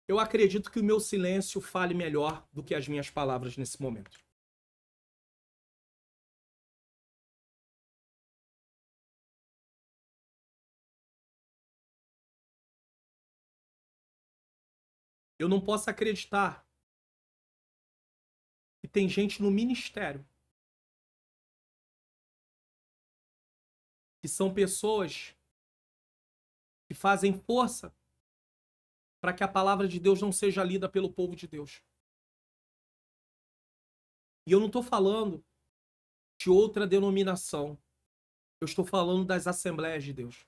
Eu acredito que o meu silêncio fale melhor do que as minhas palavras nesse momento. Eu não posso acreditar que tem gente no ministério que são pessoas que fazem força para que a palavra de Deus não seja lida pelo povo de Deus. E eu não estou falando de outra denominação. Eu estou falando das Assembleias de Deus.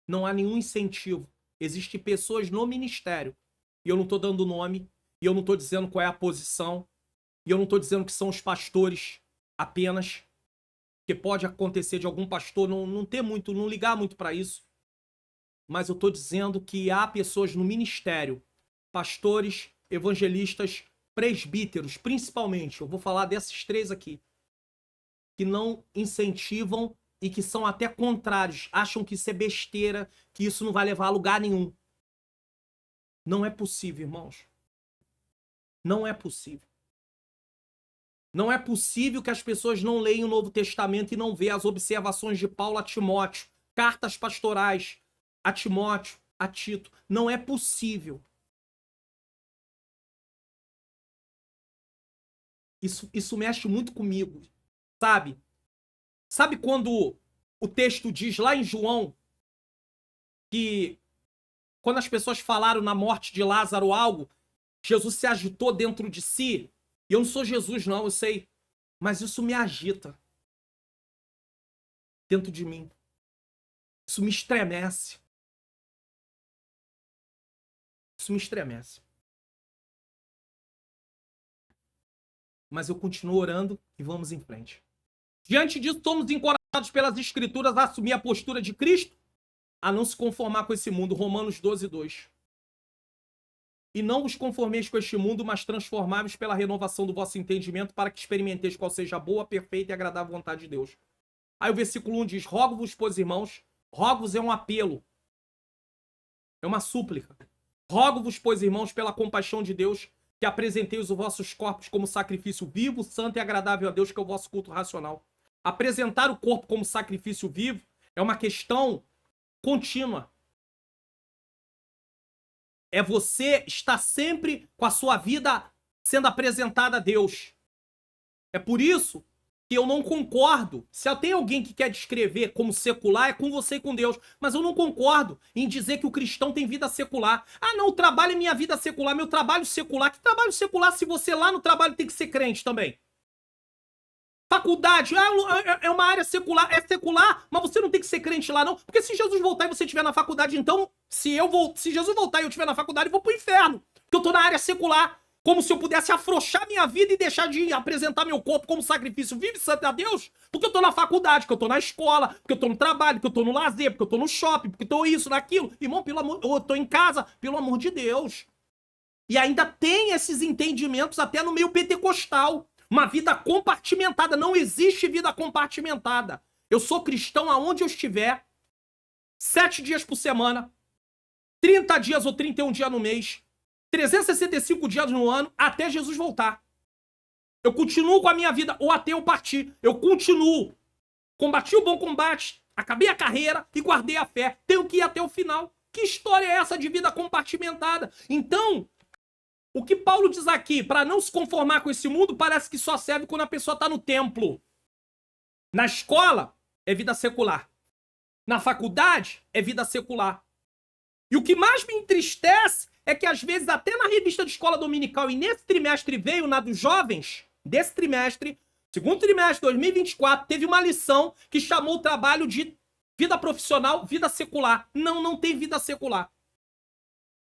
Não há nenhum incentivo. Existem pessoas no ministério, e eu não estou dando nome, e eu não estou dizendo qual é a posição, e eu não estou dizendo que são os pastores apenas, que pode acontecer de algum pastor não ter muito, não ligar muito para isso. Mas eu estou dizendo que há pessoas no ministério, pastores, evangelistas, presbíteros, principalmente, eu vou falar desses três aqui, que não incentivam e que são até contrários, acham que isso é besteira, que isso não vai levar a lugar nenhum. Não é possível, irmãos. Não é possível. Não é possível que as pessoas não leiam o Novo Testamento e não vejam as observações de Paulo a Timóteo, cartas pastorais a Timóteo, a Tito. Não é possível. Isso mexe muito comigo, sabe? Sabe quando o texto diz lá em João que quando as pessoas falaram na morte de Lázaro algo, Jesus se agitou dentro de si? E eu não sou Jesus, não, eu sei. Mas isso me agita dentro de mim. Isso me estremece. Isso me estremece. Mas eu continuo orando e vamos em frente. Diante disso, somos encorajados pelas Escrituras a assumir a postura de Cristo, a não se conformar com esse mundo. Romanos 12, 2. E não vos conformeis com este mundo, mas transformai-vos pela renovação do vosso entendimento, para que experimenteis qual seja a boa, perfeita e agradável vontade de Deus. Aí o versículo 1 diz: rogo-vos, pois, irmãos, rogo-vos é um apelo, é uma súplica. Rogo-vos, pois, irmãos, pela compaixão de Deus, que apresenteis os vossos corpos como sacrifício vivo, santo e agradável a Deus, que é o vosso culto racional. Apresentar o corpo como sacrifício vivo é uma questão contínua. É você estar sempre com a sua vida sendo apresentada a Deus. É por isso que eu não concordo. Se tem alguém que quer descrever como secular, é com você e com Deus. Mas eu não concordo em dizer que o cristão tem vida secular. Ah, não, o trabalho é minha vida secular, meu trabalho secular. Que trabalho secular se você lá no trabalho tem que ser crente também? Faculdade, é uma área secular, é secular, mas você não tem que ser crente lá não, porque se Jesus voltar e você estiver na faculdade, então, se Jesus voltar e eu estiver na faculdade, eu vou pro inferno, porque eu tô na área secular, como se eu pudesse afrouxar minha vida e deixar de apresentar meu corpo como sacrifício vivo e santo a Deus, porque eu tô na faculdade, porque eu tô na escola, porque eu tô no trabalho, porque eu tô no lazer, porque eu tô no shopping, porque eu tô isso, naquilo, irmão, pelo amor, eu tô em casa, pelo amor de Deus. E ainda tem esses entendimentos até no meio pentecostal. Uma vida compartimentada. Não existe vida compartimentada. Eu sou cristão aonde eu estiver, 7 dias por semana, 30 dias ou 31 dias no mês, 365 dias no ano, até Jesus voltar. Eu continuo com a minha vida, ou até eu partir. Eu continuo. Combati o bom combate, acabei a carreira e guardei a fé. Tenho que ir até o final. Que história é essa de vida compartimentada? Então, o que Paulo diz aqui, para não se conformar com esse mundo, parece que só serve quando a pessoa está no templo. Na escola, é vida secular. Na faculdade, é vida secular. E o que mais me entristece é que, às vezes, até na revista de escola dominical, e nesse trimestre veio na dos jovens, desse trimestre, segundo trimestre de 2024, teve uma lição que chamou o trabalho de vida profissional, vida secular. Não, não tem vida secular.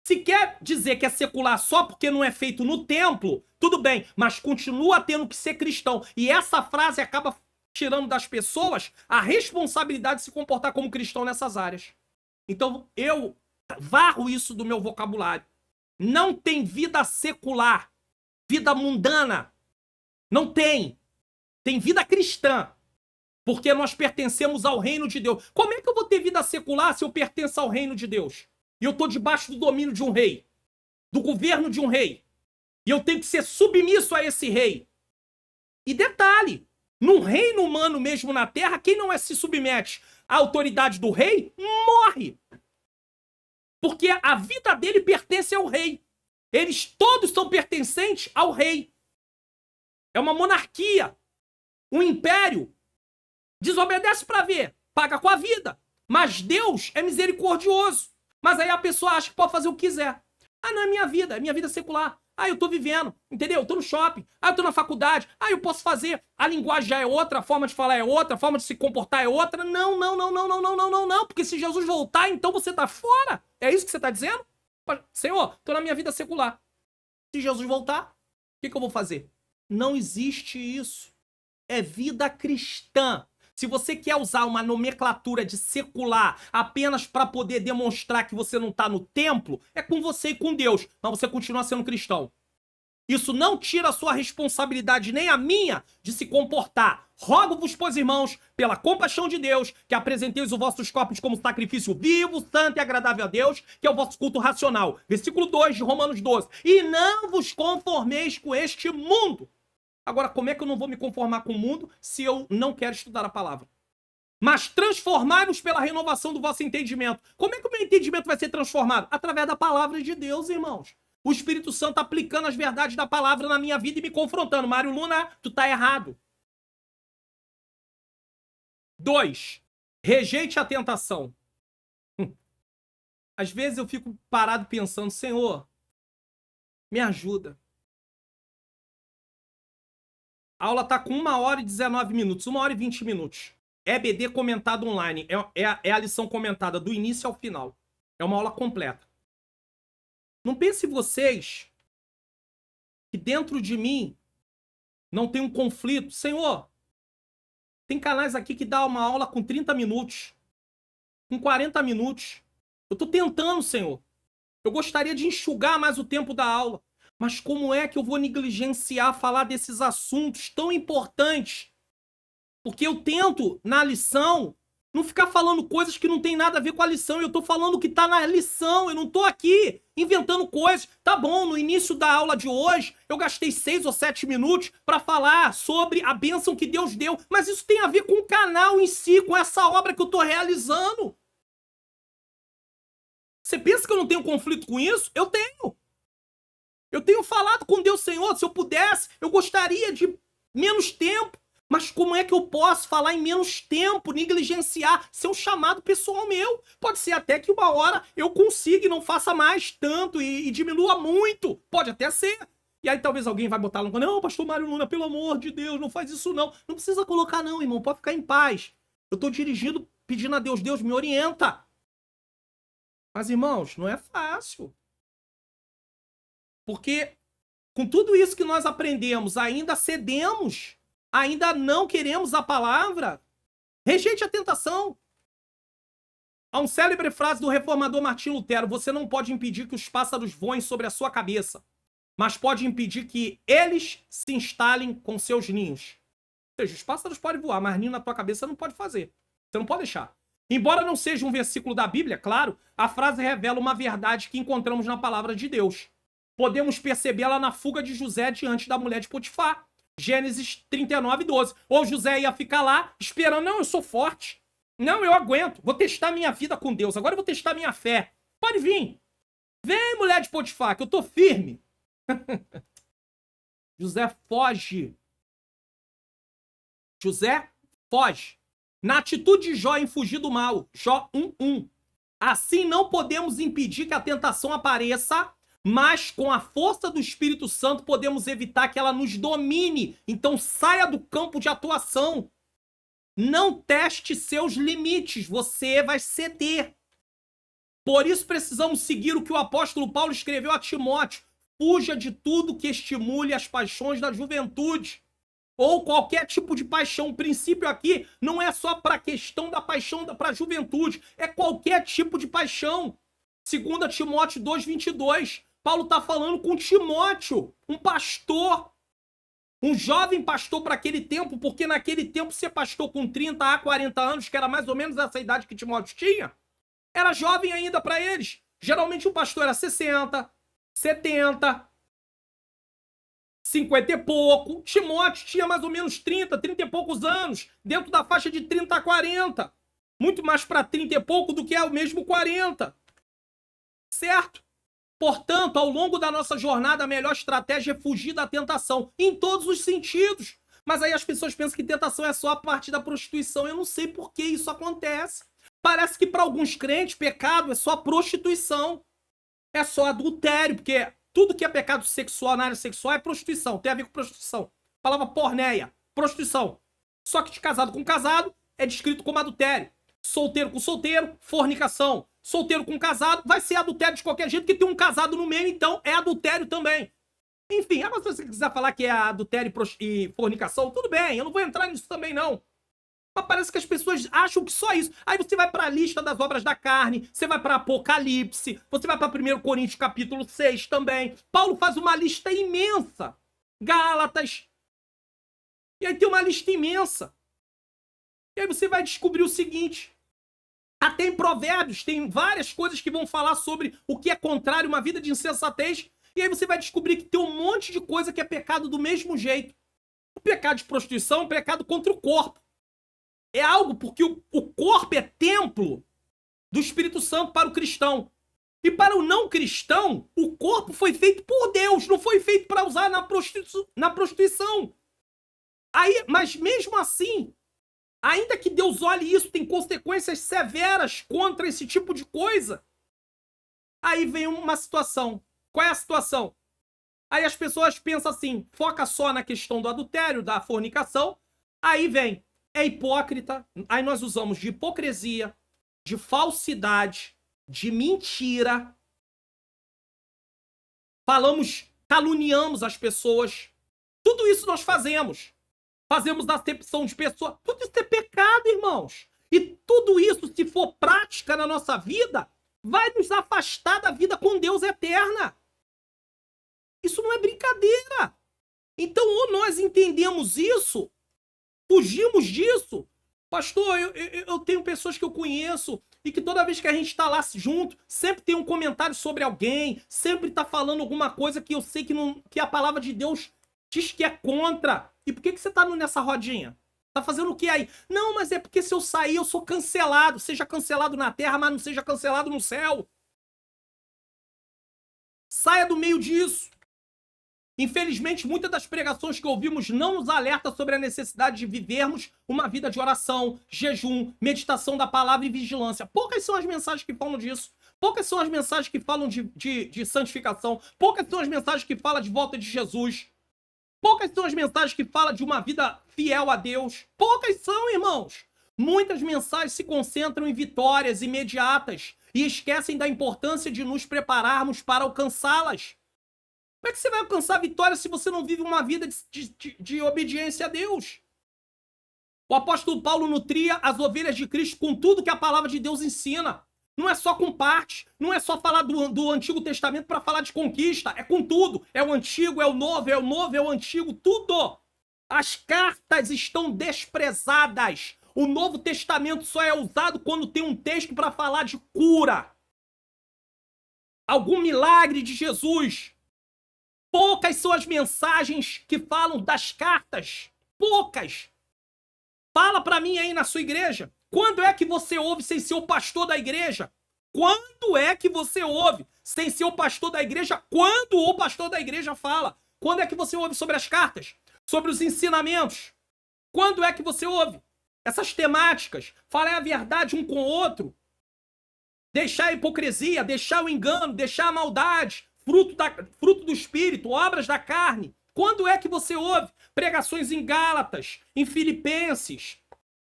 Se quer dizer que é secular só porque não é feito no templo, tudo bem, mas continua tendo que ser cristão. E essa frase acaba tirando das pessoas a responsabilidade de se comportar como cristão nessas áreas. Então eu varro isso do meu vocabulário. Não tem vida secular, vida mundana. Não tem. Tem vida cristã. Porque nós pertencemos ao reino de Deus. Como é que eu vou ter vida secular se eu pertenço ao reino de Deus? E eu estou debaixo do domínio de um rei, do governo de um rei. E eu tenho que ser submisso a esse rei. E detalhe, num reino humano mesmo na terra, quem não se submete à autoridade do rei, morre. Porque a vida dele pertence ao rei. Eles todos são pertencentes ao rei. É uma monarquia. Um império. Desobedece para ver, paga com a vida. Mas Deus é misericordioso. Mas aí a pessoa acha que pode fazer o que quiser. Ah, não é minha vida é secular. Ah, eu tô vivendo, entendeu? Eu tô no shopping. Ah, eu tô na faculdade. Ah, eu posso fazer. A linguagem já é outra, a forma de falar é outra, a forma de se comportar é outra. Não, não, não, não, não, não, não, não, não. Porque se Jesus voltar, então você tá fora. É isso que você tá dizendo? Senhor, tô na minha vida secular. Se Jesus voltar, o que eu vou fazer? Não existe isso. É vida cristã. Se você quer usar uma nomenclatura de secular apenas para poder demonstrar que você não está no templo, é com você e com Deus, mas você continua sendo cristão. Isso não tira a sua responsabilidade, nem a minha, de se comportar. Rogo-vos, pois, irmãos, pela compaixão de Deus, que apresenteis os vossos corpos como sacrifício vivo, santo e agradável a Deus, que é o vosso culto racional. Versículo 2 de Romanos 12. E não vos conformeis com este mundo. Agora, como é que eu não vou me conformar com o mundo se eu não quero estudar a palavra? Mas transformai-vos pela renovação do vosso entendimento. Como é que o meu entendimento vai ser transformado? Através da palavra de Deus, irmãos. O Espírito Santo aplicando as verdades da palavra na minha vida e me confrontando. Mário Luna, tu tá errado. 2. Rejeite a tentação. Às vezes eu fico parado pensando, Senhor, me ajuda. A aula tá com 1h19, 1h20. EBD comentado online. É a lição comentada do início ao final. É uma aula completa. Não pense vocês que dentro de mim não tem um conflito. Senhor, tem canais aqui que dá uma aula com 30 minutos, com 40 minutos. Eu tô tentando, Senhor. Eu gostaria de enxugar mais o tempo da aula. Mas como é que eu vou negligenciar falar desses assuntos tão importantes? Porque eu tento, na lição, não ficar falando coisas que não tem nada a ver com a lição. Eu tô falando o que tá na lição. Eu não tô aqui inventando coisas. Tá bom, no início da aula de hoje, eu gastei 6 ou 7 minutos para falar sobre a bênção que Deus deu. Mas isso tem a ver com o canal em si, com essa obra que eu tô realizando. Você pensa que eu não tenho conflito com isso? Eu tenho. Eu tenho falado com Deus, Senhor, se eu pudesse, eu gostaria de menos tempo. Mas como é que eu posso falar em menos tempo, negligenciar seu chamado pessoal meu? Pode ser até que uma hora eu consiga e não faça mais tanto e diminua muito. Pode até ser. E aí talvez alguém vai botar lá, não, pastor Mário Luna, pelo amor de Deus, não faz isso não. Não precisa colocar não, irmão, pode ficar em paz. Eu tô dirigindo, pedindo a Deus, Deus me orienta. Mas, irmãos, não é fácil. Porque com tudo isso que nós aprendemos, ainda cedemos, ainda não queremos a palavra. Rejeite a tentação. Há uma célebre frase do reformador Martinho Lutero: você não pode impedir que os pássaros voem sobre a sua cabeça, mas pode impedir que eles se instalem com seus ninhos. Ou seja, os pássaros podem voar, mas ninho na tua cabeça você não pode fazer. Você não pode deixar. Embora não seja um versículo da Bíblia, claro, a frase revela uma verdade que encontramos na palavra de Deus. Podemos percebê-la na fuga de José diante da mulher de Potifar. Gênesis 39:12. Ou José ia ficar lá esperando, não, eu sou forte. Não, eu aguento. Vou testar minha vida com Deus. Agora eu vou testar minha fé. Pode vir. Vem, mulher de Potifar, que eu tô firme. José foge. José foge. Na atitude de Jó em fugir do mal. Jó 1:1. Assim não podemos impedir que a tentação apareça, mas com a força do Espírito Santo podemos evitar que ela nos domine. Então saia do campo de atuação. Não teste seus limites, você vai ceder. Por isso precisamos seguir o que o apóstolo Paulo escreveu a Timóteo: fuja de tudo que estimule as paixões da juventude. Ou qualquer tipo de paixão. O princípio aqui não é só para a questão da paixão para a juventude, é qualquer tipo de paixão. 2 Timóteo 2:22. Paulo está falando com Timóteo, um pastor, um jovem pastor para aquele tempo, porque naquele tempo ser pastor com 30 a 40 anos, que era mais ou menos essa idade que Timóteo tinha, era jovem ainda para eles. Geralmente um pastor era 60, 70, 50 e pouco. Timóteo tinha mais ou menos 30 e poucos anos, dentro da faixa de 30 a 40. Muito mais para 30 e pouco do que é o mesmo 40. Certo? Portanto, ao longo da nossa jornada, a melhor estratégia é fugir da tentação, em todos os sentidos. Mas aí as pessoas pensam que tentação é só a parte da prostituição. Eu não sei por que isso acontece. Parece que para alguns crentes, pecado é só prostituição. É só adultério, porque tudo que é pecado sexual na área sexual é prostituição, tem a ver com prostituição. A palavra porneia, prostituição. Só que de casado com casado é descrito como adultério. Solteiro com solteiro, fornicação. Solteiro com casado, vai ser adultério de qualquer jeito, porque tem um casado no meio, então é adultério também. Enfim, agora se você quiser falar que é adultério e fornicação, tudo bem, eu não vou entrar nisso também não. Mas parece que as pessoas acham que só isso. Aí você vai para a lista das obras da carne, você vai para Apocalipse, você vai para 1 Coríntios capítulo 6 também. Paulo faz uma lista imensa. Gálatas. E aí tem uma lista imensa. E aí você vai descobrir o seguinte: até em Provérbios tem várias coisas que vão falar sobre o que é contrário a uma vida de insensatez. E aí você vai descobrir que tem um monte de coisa que é pecado do mesmo jeito. pecado de prostituição é um pecado contra o corpo. É algo porque o corpo é templo do Espírito Santo para o cristão. E para o não cristão, o corpo foi feito por Deus, não foi feito para usar na prostituição. Aí, mas mesmo assim, ainda que Deus olhe isso, tem consequências severas contra esse tipo de coisa. Aí vem uma situação. Qual é a situação? Aí as pessoas pensam assim, foca só na questão do adultério, da fornicação. Aí vem, é hipócrita. Aí nós usamos de hipocrisia, de falsidade, de mentira. Falamos, caluniamos as pessoas. Tudo isso nós fazemos. Fazemos acepção de pessoa. Tudo isso é pecado, irmãos. E tudo isso, se for prática na nossa vida, vai nos afastar da vida com Deus eterna. Isso não é brincadeira. Então, ou nós entendemos isso, fugimos disso. Pastor, eu tenho pessoas que eu conheço e que toda vez que a gente está lá junto, sempre tem um comentário sobre alguém, sempre está falando alguma coisa que eu sei que a palavra de Deus diz que é contra. E por que você tá nessa rodinha? Tá fazendo o que aí? Não, mas é porque se eu sair eu sou cancelado. Seja cancelado na terra, mas não seja cancelado no céu. Saia do meio disso. Infelizmente, muitas das pregações que ouvimos não nos alerta sobre a necessidade de vivermos uma vida de oração, jejum, meditação da palavra e vigilância. Poucas são as mensagens que falam disso. Poucas são as mensagens que falam de santificação. Poucas são as mensagens que falam de volta de Jesus. Poucas são as mensagens que falam de uma vida fiel a Deus. Poucas são, irmãos. Muitas mensagens se concentram em vitórias imediatas e esquecem da importância de nos prepararmos para alcançá-las. Como é que você vai alcançar a vitória se você não vive uma vida de obediência a Deus? O apóstolo Paulo nutria as ovelhas de Cristo com tudo que a palavra de Deus ensina. Não é só com parte, não é só falar do Antigo Testamento para falar de conquista, é com tudo. É o antigo, é o novo, é o novo, é o antigo, tudo. As cartas estão desprezadas. O Novo Testamento só é usado quando tem um texto para falar de cura. Algum milagre de Jesus. Poucas são as mensagens que falam das cartas. Poucas. Fala para mim aí na sua igreja. Quando é que você ouve sem ser o pastor da igreja? Quando é que você ouve sem ser o pastor da igreja? Quando o pastor da igreja fala? Quando é que você ouve sobre as cartas? Sobre os ensinamentos? Quando é que você ouve essas temáticas? Falar a verdade um com o outro? Deixar a hipocrisia, deixar o engano, deixar a maldade, fruto do espírito, obras da carne. Quando é que você ouve pregações em Gálatas, em Filipenses,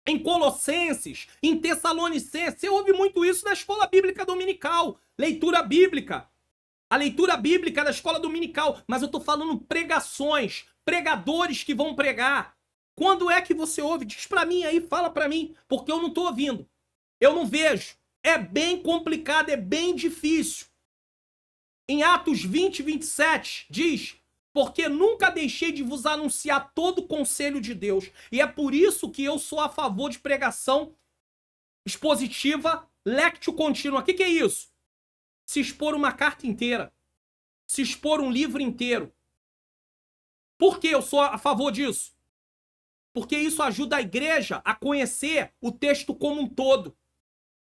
em Colossenses, em Tessalonicenses? Você ouve muito isso na escola bíblica dominical. Leitura bíblica. A leitura bíblica da escola dominical. Mas eu tô falando pregações, pregadores que vão pregar. Quando é que você ouve? Diz pra mim aí, fala pra mim, porque eu não tô ouvindo. Eu não vejo. É bem complicado, é bem difícil. Em Atos 20, 27, diz: porque nunca deixei de vos anunciar todo o conselho de Deus. E é por isso que eu sou a favor de pregação expositiva, lectio contínua. O que é isso? Se expor uma carta inteira. Se expor um livro inteiro. Por que eu sou a favor disso? Porque isso ajuda a igreja a conhecer o texto como um todo.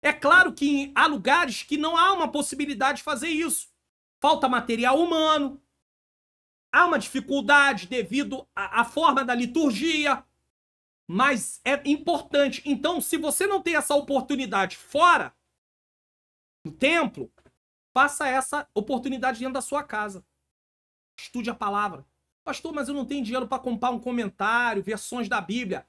É claro que há lugares que não há uma possibilidade de fazer isso. Falta material humano. Há uma dificuldade devido à forma da liturgia, mas é importante. Então, se você não tem essa oportunidade fora do templo, faça essa oportunidade dentro da sua casa. Estude a palavra. Pastor, mas eu não tenho dinheiro para comprar um comentário, versões da Bíblia.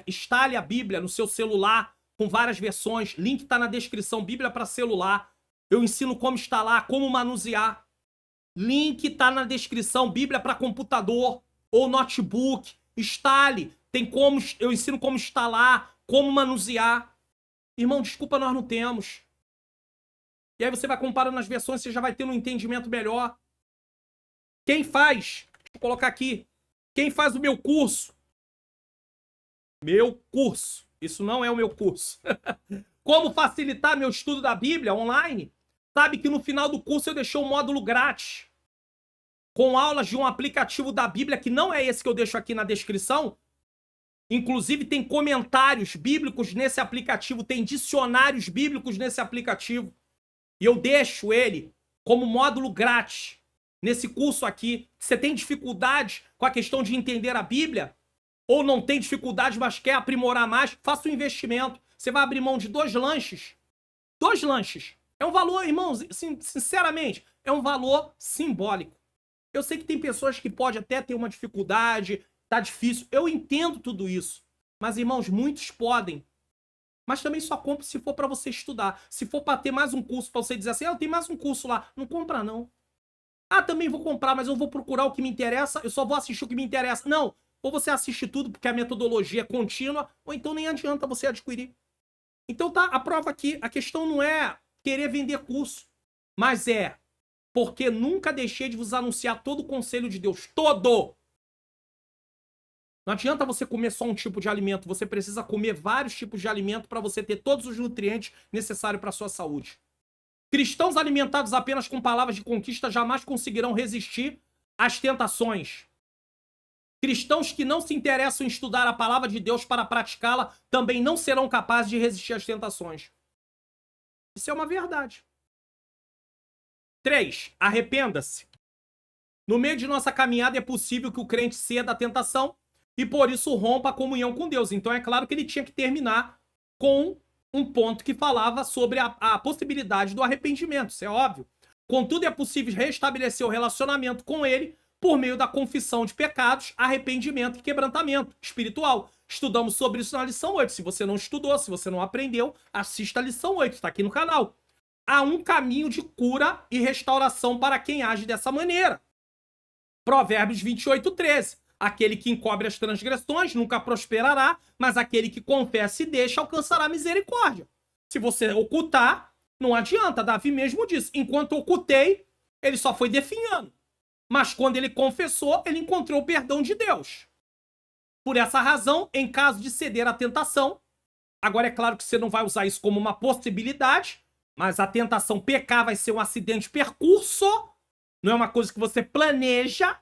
Instale a Bíblia no seu celular com várias versões. Link está na descrição, Bíblia para celular. Eu ensino como instalar, como manusear. Link tá na descrição, Bíblia para computador ou notebook. Instale, eu ensino como instalar, como manusear. Irmão, desculpa, nós não temos. E aí você vai comparando as versões, você já vai ter um entendimento melhor. Quem faz, deixa eu colocar aqui, quem faz o meu curso? Isso não é o meu curso. Como facilitar meu estudo da Bíblia online? Sabe que no final do curso eu deixei um módulo grátis. com aulas de um aplicativo da Bíblia, que não é esse que eu deixo aqui na descrição. Inclusive tem comentários bíblicos nesse aplicativo, tem dicionários bíblicos nesse aplicativo. E eu deixo ele como módulo grátis nesse curso aqui. Você tem dificuldade com a questão de entender a Bíblia? Ou não tem dificuldade, mas quer aprimorar mais? Faça um investimento. Você vai abrir mão de 2 lanches. 2 lanches. É um valor, irmãos, sinceramente, é um valor simbólico. Eu sei que tem pessoas que podem até ter uma dificuldade, tá difícil. Eu entendo tudo isso. Mas, irmãos, muitos podem. Mas também só compre se for para você estudar. Se for para ter mais um curso, para você dizer assim, eu tenho mais um curso lá. Não compra, não. Ah, também vou comprar, mas eu vou procurar o que me interessa, eu só vou assistir o que me interessa. Não. Ou você assiste tudo porque a metodologia é contínua, ou então nem adianta você adquirir. Então tá, a prova aqui, a questão não é querer vender curso, mas é porque nunca deixei de vos anunciar todo o conselho de Deus, todo. Não adianta você comer só um tipo de alimento, você precisa comer vários tipos de alimento para você ter todos os nutrientes necessários para a sua saúde. Cristãos alimentados apenas com palavras de conquista jamais conseguirão resistir às tentações. Cristãos que não se interessam em estudar a palavra de Deus para praticá-la também não serão capazes de resistir às tentações. Isso é uma verdade. 3. Arrependa-se. No meio de nossa caminhada é possível que o crente ceda à tentação e por isso rompa a comunhão com Deus. Então é claro que ele tinha que terminar com um ponto que falava sobre a possibilidade do arrependimento. Isso é óbvio. Contudo, é possível restabelecer o relacionamento com ele por meio da confissão de pecados, arrependimento e quebrantamento espiritual. Estudamos sobre isso na lição 8. Se você não estudou, se você não aprendeu, assista a lição 8, está aqui no canal. Há um caminho de cura e restauração para quem age dessa maneira. Provérbios 28:13. Aquele que encobre as transgressões nunca prosperará, mas aquele que confessa e deixa alcançará misericórdia. Se você ocultar, não adianta. Davi mesmo disse, enquanto ocultei, ele só foi definhando. Mas quando ele confessou, ele encontrou o perdão de Deus. Por essa razão, em caso de ceder à tentação, agora é claro que você não vai usar isso como uma possibilidade, mas a tentação pecar vai ser um acidente de percurso, não é uma coisa que você planeja,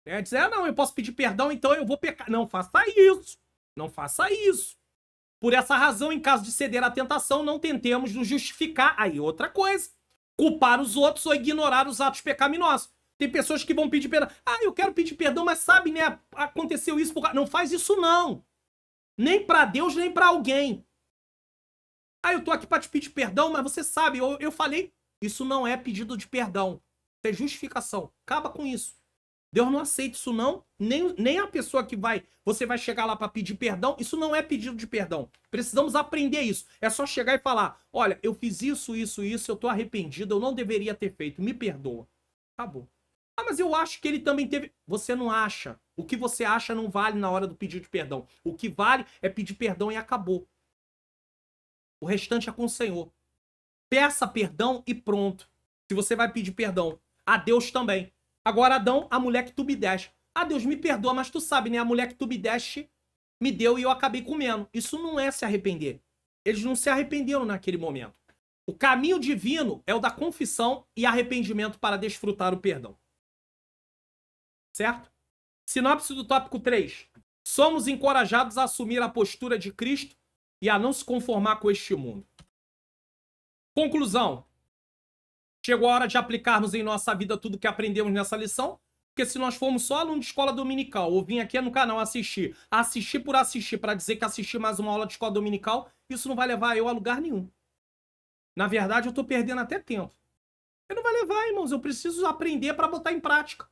né? Dizer, ah, não, eu posso pedir perdão, então eu vou pecar. Não faça isso. Não faça isso. Por essa razão, em caso de ceder à tentação, não tentemos nos justificar. Aí outra coisa, culpar os outros ou ignorar os atos pecaminosos. Tem pessoas que vão pedir perdão. Ah, eu quero pedir perdão, mas sabe, né? Aconteceu isso. Não faz isso, não. Nem pra Deus, nem pra alguém. Ah, eu tô aqui pra te pedir perdão, mas você sabe, eu falei. Isso não é pedido de perdão. Isso é justificação. Acaba com isso. Deus não aceita isso, não. Nem a pessoa que você vai chegar lá pra pedir perdão. Isso não é pedido de perdão. Precisamos aprender isso. É só chegar e falar, olha, eu fiz isso, eu tô arrependido, eu não deveria ter feito. Me perdoa. Acabou. Ah, mas eu acho que ele também teve... Você não acha. O que você acha não vale na hora do pedido de perdão. O que vale é pedir perdão e acabou. O restante é com o Senhor. Peça perdão e pronto. Se você vai pedir perdão a Deus também. Agora, Adão, a mulher que tu me deste. Ah, Deus, me perdoa, mas tu sabe, né? A mulher que tu me deste me deu e eu acabei comendo. Isso não é se arrepender. Eles não se arrependeram naquele momento. O caminho divino é o da confissão e arrependimento para desfrutar o perdão. Certo? Sinopse do tópico 3. Somos encorajados a assumir a postura de Cristo e a não se conformar com este mundo. Conclusão. Chegou a hora de aplicarmos em nossa vida tudo que aprendemos nessa lição, porque se nós formos só aluno de escola dominical ou vim aqui no canal assistir por assistir, para dizer que assisti mais uma aula de escola dominical, isso não vai levar eu a lugar nenhum. Na verdade, eu tô perdendo até tempo. Eu não vai levar, irmãos. Eu preciso aprender para botar em prática.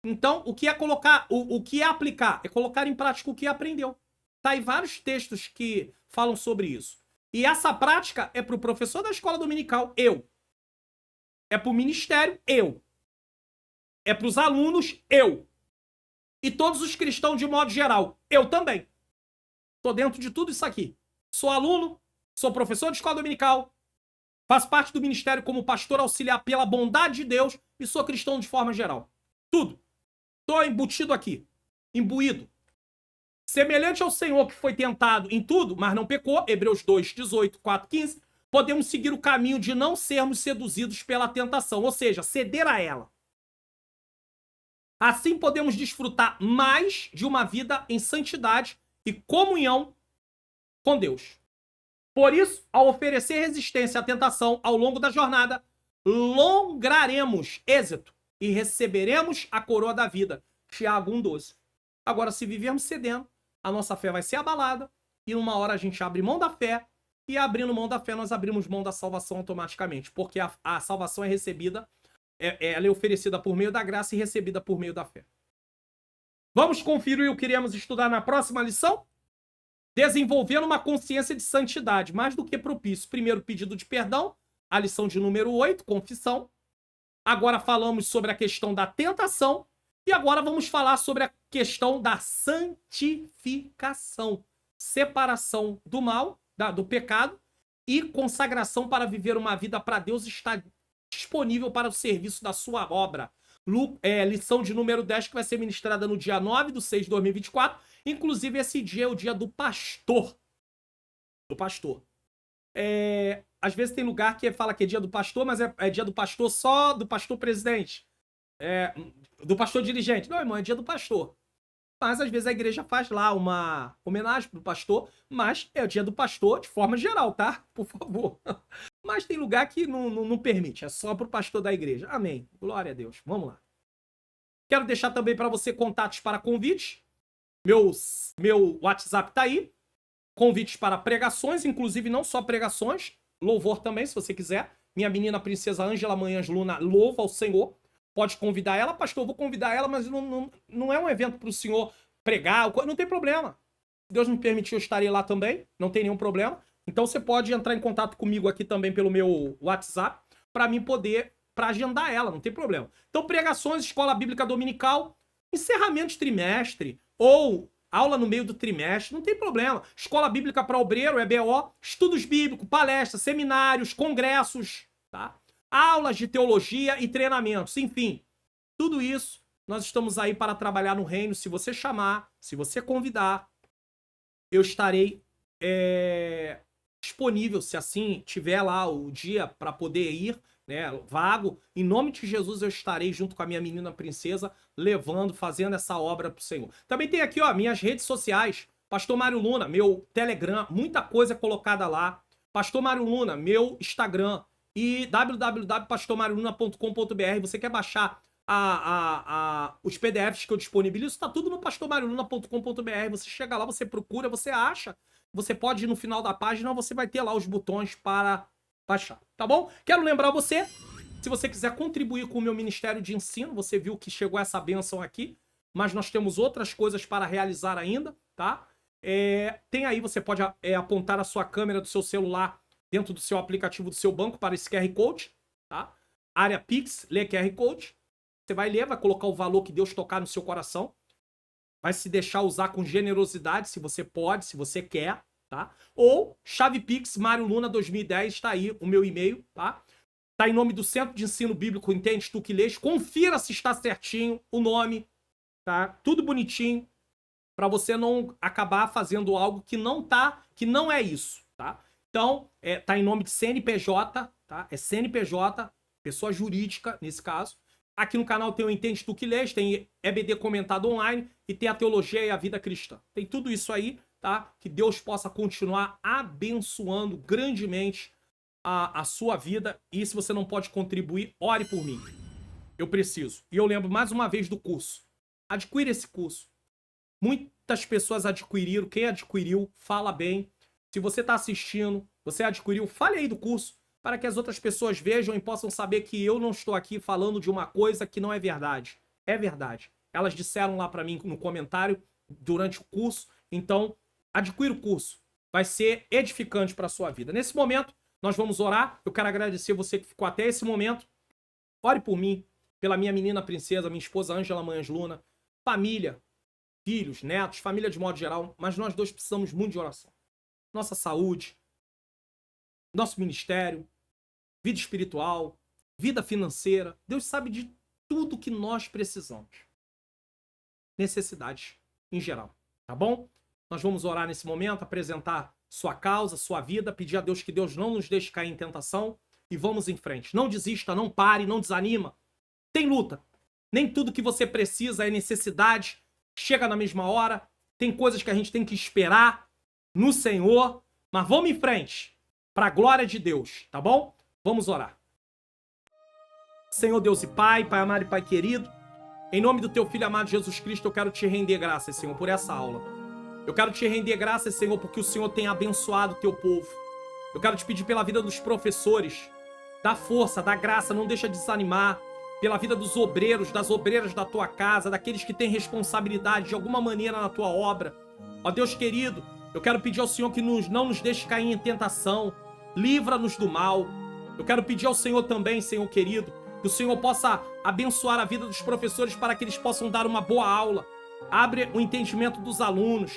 Então, o que é colocar, o que é aplicar? É colocar em prática o que aprendeu. Tá aí vários textos que falam sobre isso. E essa prática é para o professor da escola dominical, eu. É para o ministério, eu. É para os alunos, eu. E todos os cristãos de modo geral, eu também. Tô dentro de tudo isso aqui. Sou aluno, sou professor de escola dominical, faço parte do ministério como pastor auxiliar pela bondade de Deus e sou cristão de forma geral. Tudo. Tô embutido aqui. Imbuído. Semelhante ao Senhor que foi tentado em tudo, mas não pecou, Hebreus 2, 18, 4, 15, podemos seguir o caminho de não sermos seduzidos pela tentação, ou seja, ceder a ela. Assim podemos desfrutar mais de uma vida em santidade e comunhão com Deus. Por isso, ao oferecer resistência à tentação ao longo da jornada, lograremos êxito e receberemos a coroa da vida. Tiago 1,12. Agora, se vivermos cedendo, a nossa fé vai ser abalada e numa hora a gente abre mão da fé e abrindo mão da fé nós abrimos mão da salvação automaticamente, porque a salvação é recebida, ela é oferecida por meio da graça e recebida por meio da fé. Vamos conferir o que iremos estudar na próxima lição? Desenvolvendo uma consciência de santidade, mais do que propício. Primeiro, pedido de perdão, a lição de número 8, confissão. Agora falamos sobre a questão da tentação. E agora vamos falar sobre a questão da santificação. Separação do mal, do pecado, e consagração para viver uma vida para Deus está disponível para o serviço da sua obra. Lição de número 10, que vai ser ministrada no dia 9/6/2024. Inclusive, esse dia é o dia do pastor. Do pastor. Às vezes tem lugar que fala que é dia do pastor, mas é dia do pastor só do pastor presidente. Do pastor dirigente. Não, irmão, é dia do pastor. Mas às vezes a igreja faz lá uma homenagem pro pastor, mas é o dia do pastor de forma geral, tá? Por favor. Mas tem lugar que não permite, é só pro pastor da igreja. Amém. Glória a Deus. Vamos lá. Quero deixar também para você contatos para convites. Meu WhatsApp tá aí. Convites para pregações, inclusive não só pregações, louvor também, se você quiser. Minha menina princesa Ângela Manhãs Luna louva ao Senhor. Pode convidar ela, pastor, eu vou convidar ela, mas não é um evento para o senhor pregar, não tem problema. Se Deus me permitir, eu estarei lá também, não tem nenhum problema. Então você pode entrar em contato comigo aqui também pelo meu WhatsApp, para mim poder, para agendar ela, não tem problema. Então pregações, escola bíblica dominical, encerramento de trimestre, ou aula no meio do trimestre, não tem problema. Escola bíblica para obreiro, EBO, estudos bíblicos, palestras, seminários, congressos, tá? Aulas de teologia e treinamentos, enfim, tudo isso nós estamos aí para trabalhar no reino. Se você chamar, se você convidar, eu estarei disponível, se assim tiver lá o dia para poder ir, né, vago. Em nome de Jesus eu estarei junto com a minha menina princesa, levando, fazendo essa obra pro Senhor. Também tem aqui, ó, minhas redes sociais, Pastor Mário Luna, meu Telegram, muita coisa colocada lá. Pastor Mário Luna, meu Instagram, e www.pastormarioluna.com.br. Você quer baixar os PDFs que eu disponibilizo? Está tudo no pastormarioluna.com.br. Você chega lá, você procura, você acha. Você pode ir no final da página, você vai ter lá os botões para baixar, tá bom? Quero lembrar você, se você quiser contribuir com o meu ministério de ensino, você viu que chegou essa bênção aqui, mas nós temos outras coisas para realizar ainda, tá? Tem aí, você pode apontar a sua câmera do seu celular dentro do seu aplicativo do seu banco para esse QR Code, tá? Área Pix, lê QR Code. Você vai ler, vai colocar o valor que Deus tocar no seu coração. Vai se deixar usar com generosidade, se você pode, se você quer, tá? Ou chave Pix, Mário Luna 2010, tá aí o meu e-mail, tá? Tá em nome do Centro de Ensino Bíblico Entende Tu Que Lês. Confira se está certinho o nome, tá? Tudo bonitinho, para você não acabar fazendo algo que não é isso, tá? Então, tá em nome de CNPJ, tá? É CNPJ, pessoa jurídica, nesse caso. Aqui no canal tem o Entende Tu Que Lês, tem EBD comentado online e tem a teologia e a vida cristã. Tem tudo isso aí, tá? Que Deus possa continuar abençoando grandemente a sua vida. E se você não pode contribuir, ore por mim. Eu preciso. E eu lembro mais uma vez do curso. Adquira esse curso. Muitas pessoas adquiriram. Quem adquiriu, fala bem. Se você está assistindo, você adquiriu, fale aí do curso, para que as outras pessoas vejam e possam saber que eu não estou aqui falando de uma coisa que não é verdade. É verdade. Elas disseram lá para mim no comentário durante o curso. Então, adquira o curso. Vai ser edificante para a sua vida. Nesse momento, nós vamos orar. Eu quero agradecer você que ficou até esse momento. Ore por mim, pela minha menina princesa, minha esposa Ângela Manhãs Luna, família, filhos, netos, família de modo geral. Mas nós dois precisamos muito de oração. Nossa saúde, nosso ministério, vida espiritual, vida financeira. Deus sabe de tudo que nós precisamos. Necessidades em geral, tá bom? Nós vamos orar nesse momento, apresentar sua causa, sua vida, pedir a Deus que Deus não nos deixe cair em tentação e vamos em frente. Não desista, não pare, não desanima. Tem luta. Nem tudo que você precisa é necessidade. Chega na mesma hora. Tem coisas que a gente tem que esperar no Senhor. Mas vamos em frente. Para a glória de Deus, tá bom? Vamos orar. Senhor Deus e Pai, Pai amado e Pai querido, em nome do Teu Filho amado Jesus Cristo, eu quero Te render graças, Senhor, por essa aula. Eu quero Te render graças, Senhor, porque o Senhor tem abençoado o Teu povo. Eu quero Te pedir pela vida dos professores, dá força, dá graça, não deixa desanimar. Pela vida dos obreiros, das obreiras da Tua casa, daqueles que têm responsabilidade de alguma maneira na Tua obra. Ó Deus querido, eu quero pedir ao Senhor que não nos deixe cair em tentação. Livra-nos do mal. Eu quero pedir ao Senhor também, Senhor querido, que o Senhor possa abençoar a vida dos professores para que eles possam dar uma boa aula. Abre o entendimento dos alunos.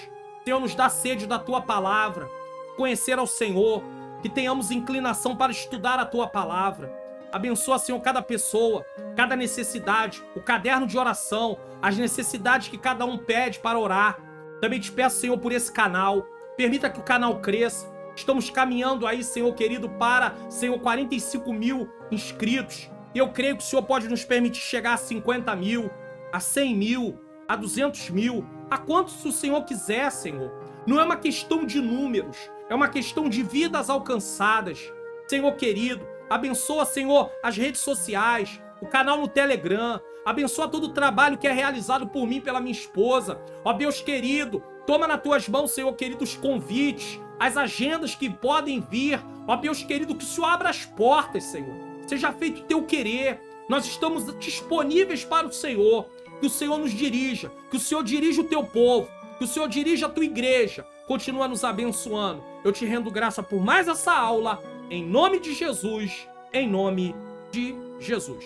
Senhor, nos dá sede da Tua palavra. Conhecer ao Senhor. Que tenhamos inclinação para estudar a Tua palavra. Abençoa, Senhor, cada pessoa, cada necessidade, o caderno de oração, as necessidades que cada um pede para orar. Também te peço, Senhor, por esse canal. Permita que o canal cresça. Estamos caminhando aí, Senhor querido, para, Senhor, 45 mil inscritos. E eu creio que o Senhor pode nos permitir chegar a 50 mil, a 100 mil, a 200 mil, a quantos o Senhor quiser, Senhor. Não é uma questão de números, é uma questão de vidas alcançadas. Senhor querido, abençoa, Senhor, as redes sociais, o canal no Telegram. Abençoa todo o trabalho que é realizado por mim e pela minha esposa. Ó Deus querido, toma nas Tuas mãos, Senhor querido, os convites, as agendas que podem vir. Ó Deus querido, que o Senhor abra as portas, Senhor. Seja feito o Teu querer. Nós estamos disponíveis para o Senhor. Que o Senhor nos dirija. Que o Senhor dirija o Teu povo. Que o Senhor dirija a Tua igreja. Continua nos abençoando. Eu Te rendo graça por mais essa aula. Em nome de Jesus. Em nome de Jesus.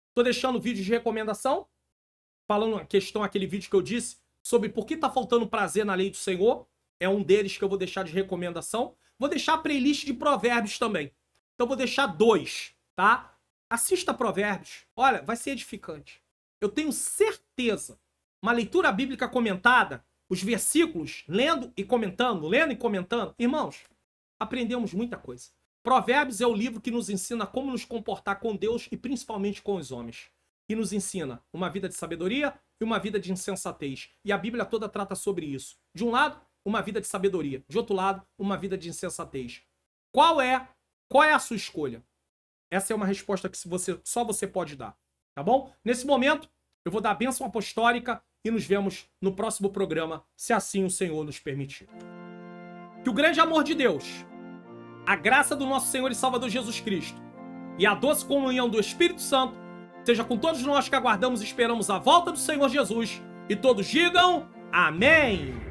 Estou deixando vídeo de recomendação. Falando a questão, aquele vídeo que eu disse sobre por que está faltando prazer na lei do Senhor. É um deles que eu vou deixar de recomendação. Vou deixar a playlist de provérbios também. Então vou deixar 2, tá? Assista Provérbios. Olha, vai ser edificante. Eu tenho certeza. Uma leitura bíblica comentada, os versículos, lendo e comentando. Irmãos, aprendemos muita coisa. Provérbios é o livro que nos ensina como nos comportar com Deus e principalmente com os homens. E nos ensina uma vida de sabedoria e uma vida de insensatez. E a Bíblia toda trata sobre isso. De um lado, uma vida de sabedoria. De outro lado, uma vida de insensatez. Qual é a sua escolha? Essa é uma resposta que só você pode dar, tá bom? Nesse momento, eu vou dar a bênção apostólica e nos vemos no próximo programa, se assim o Senhor nos permitir. Que o grande amor de Deus, a graça do nosso Senhor e Salvador Jesus Cristo e a doce comunhão do Espírito Santo seja com todos nós que aguardamos e esperamos a volta do Senhor Jesus. E todos digam amém!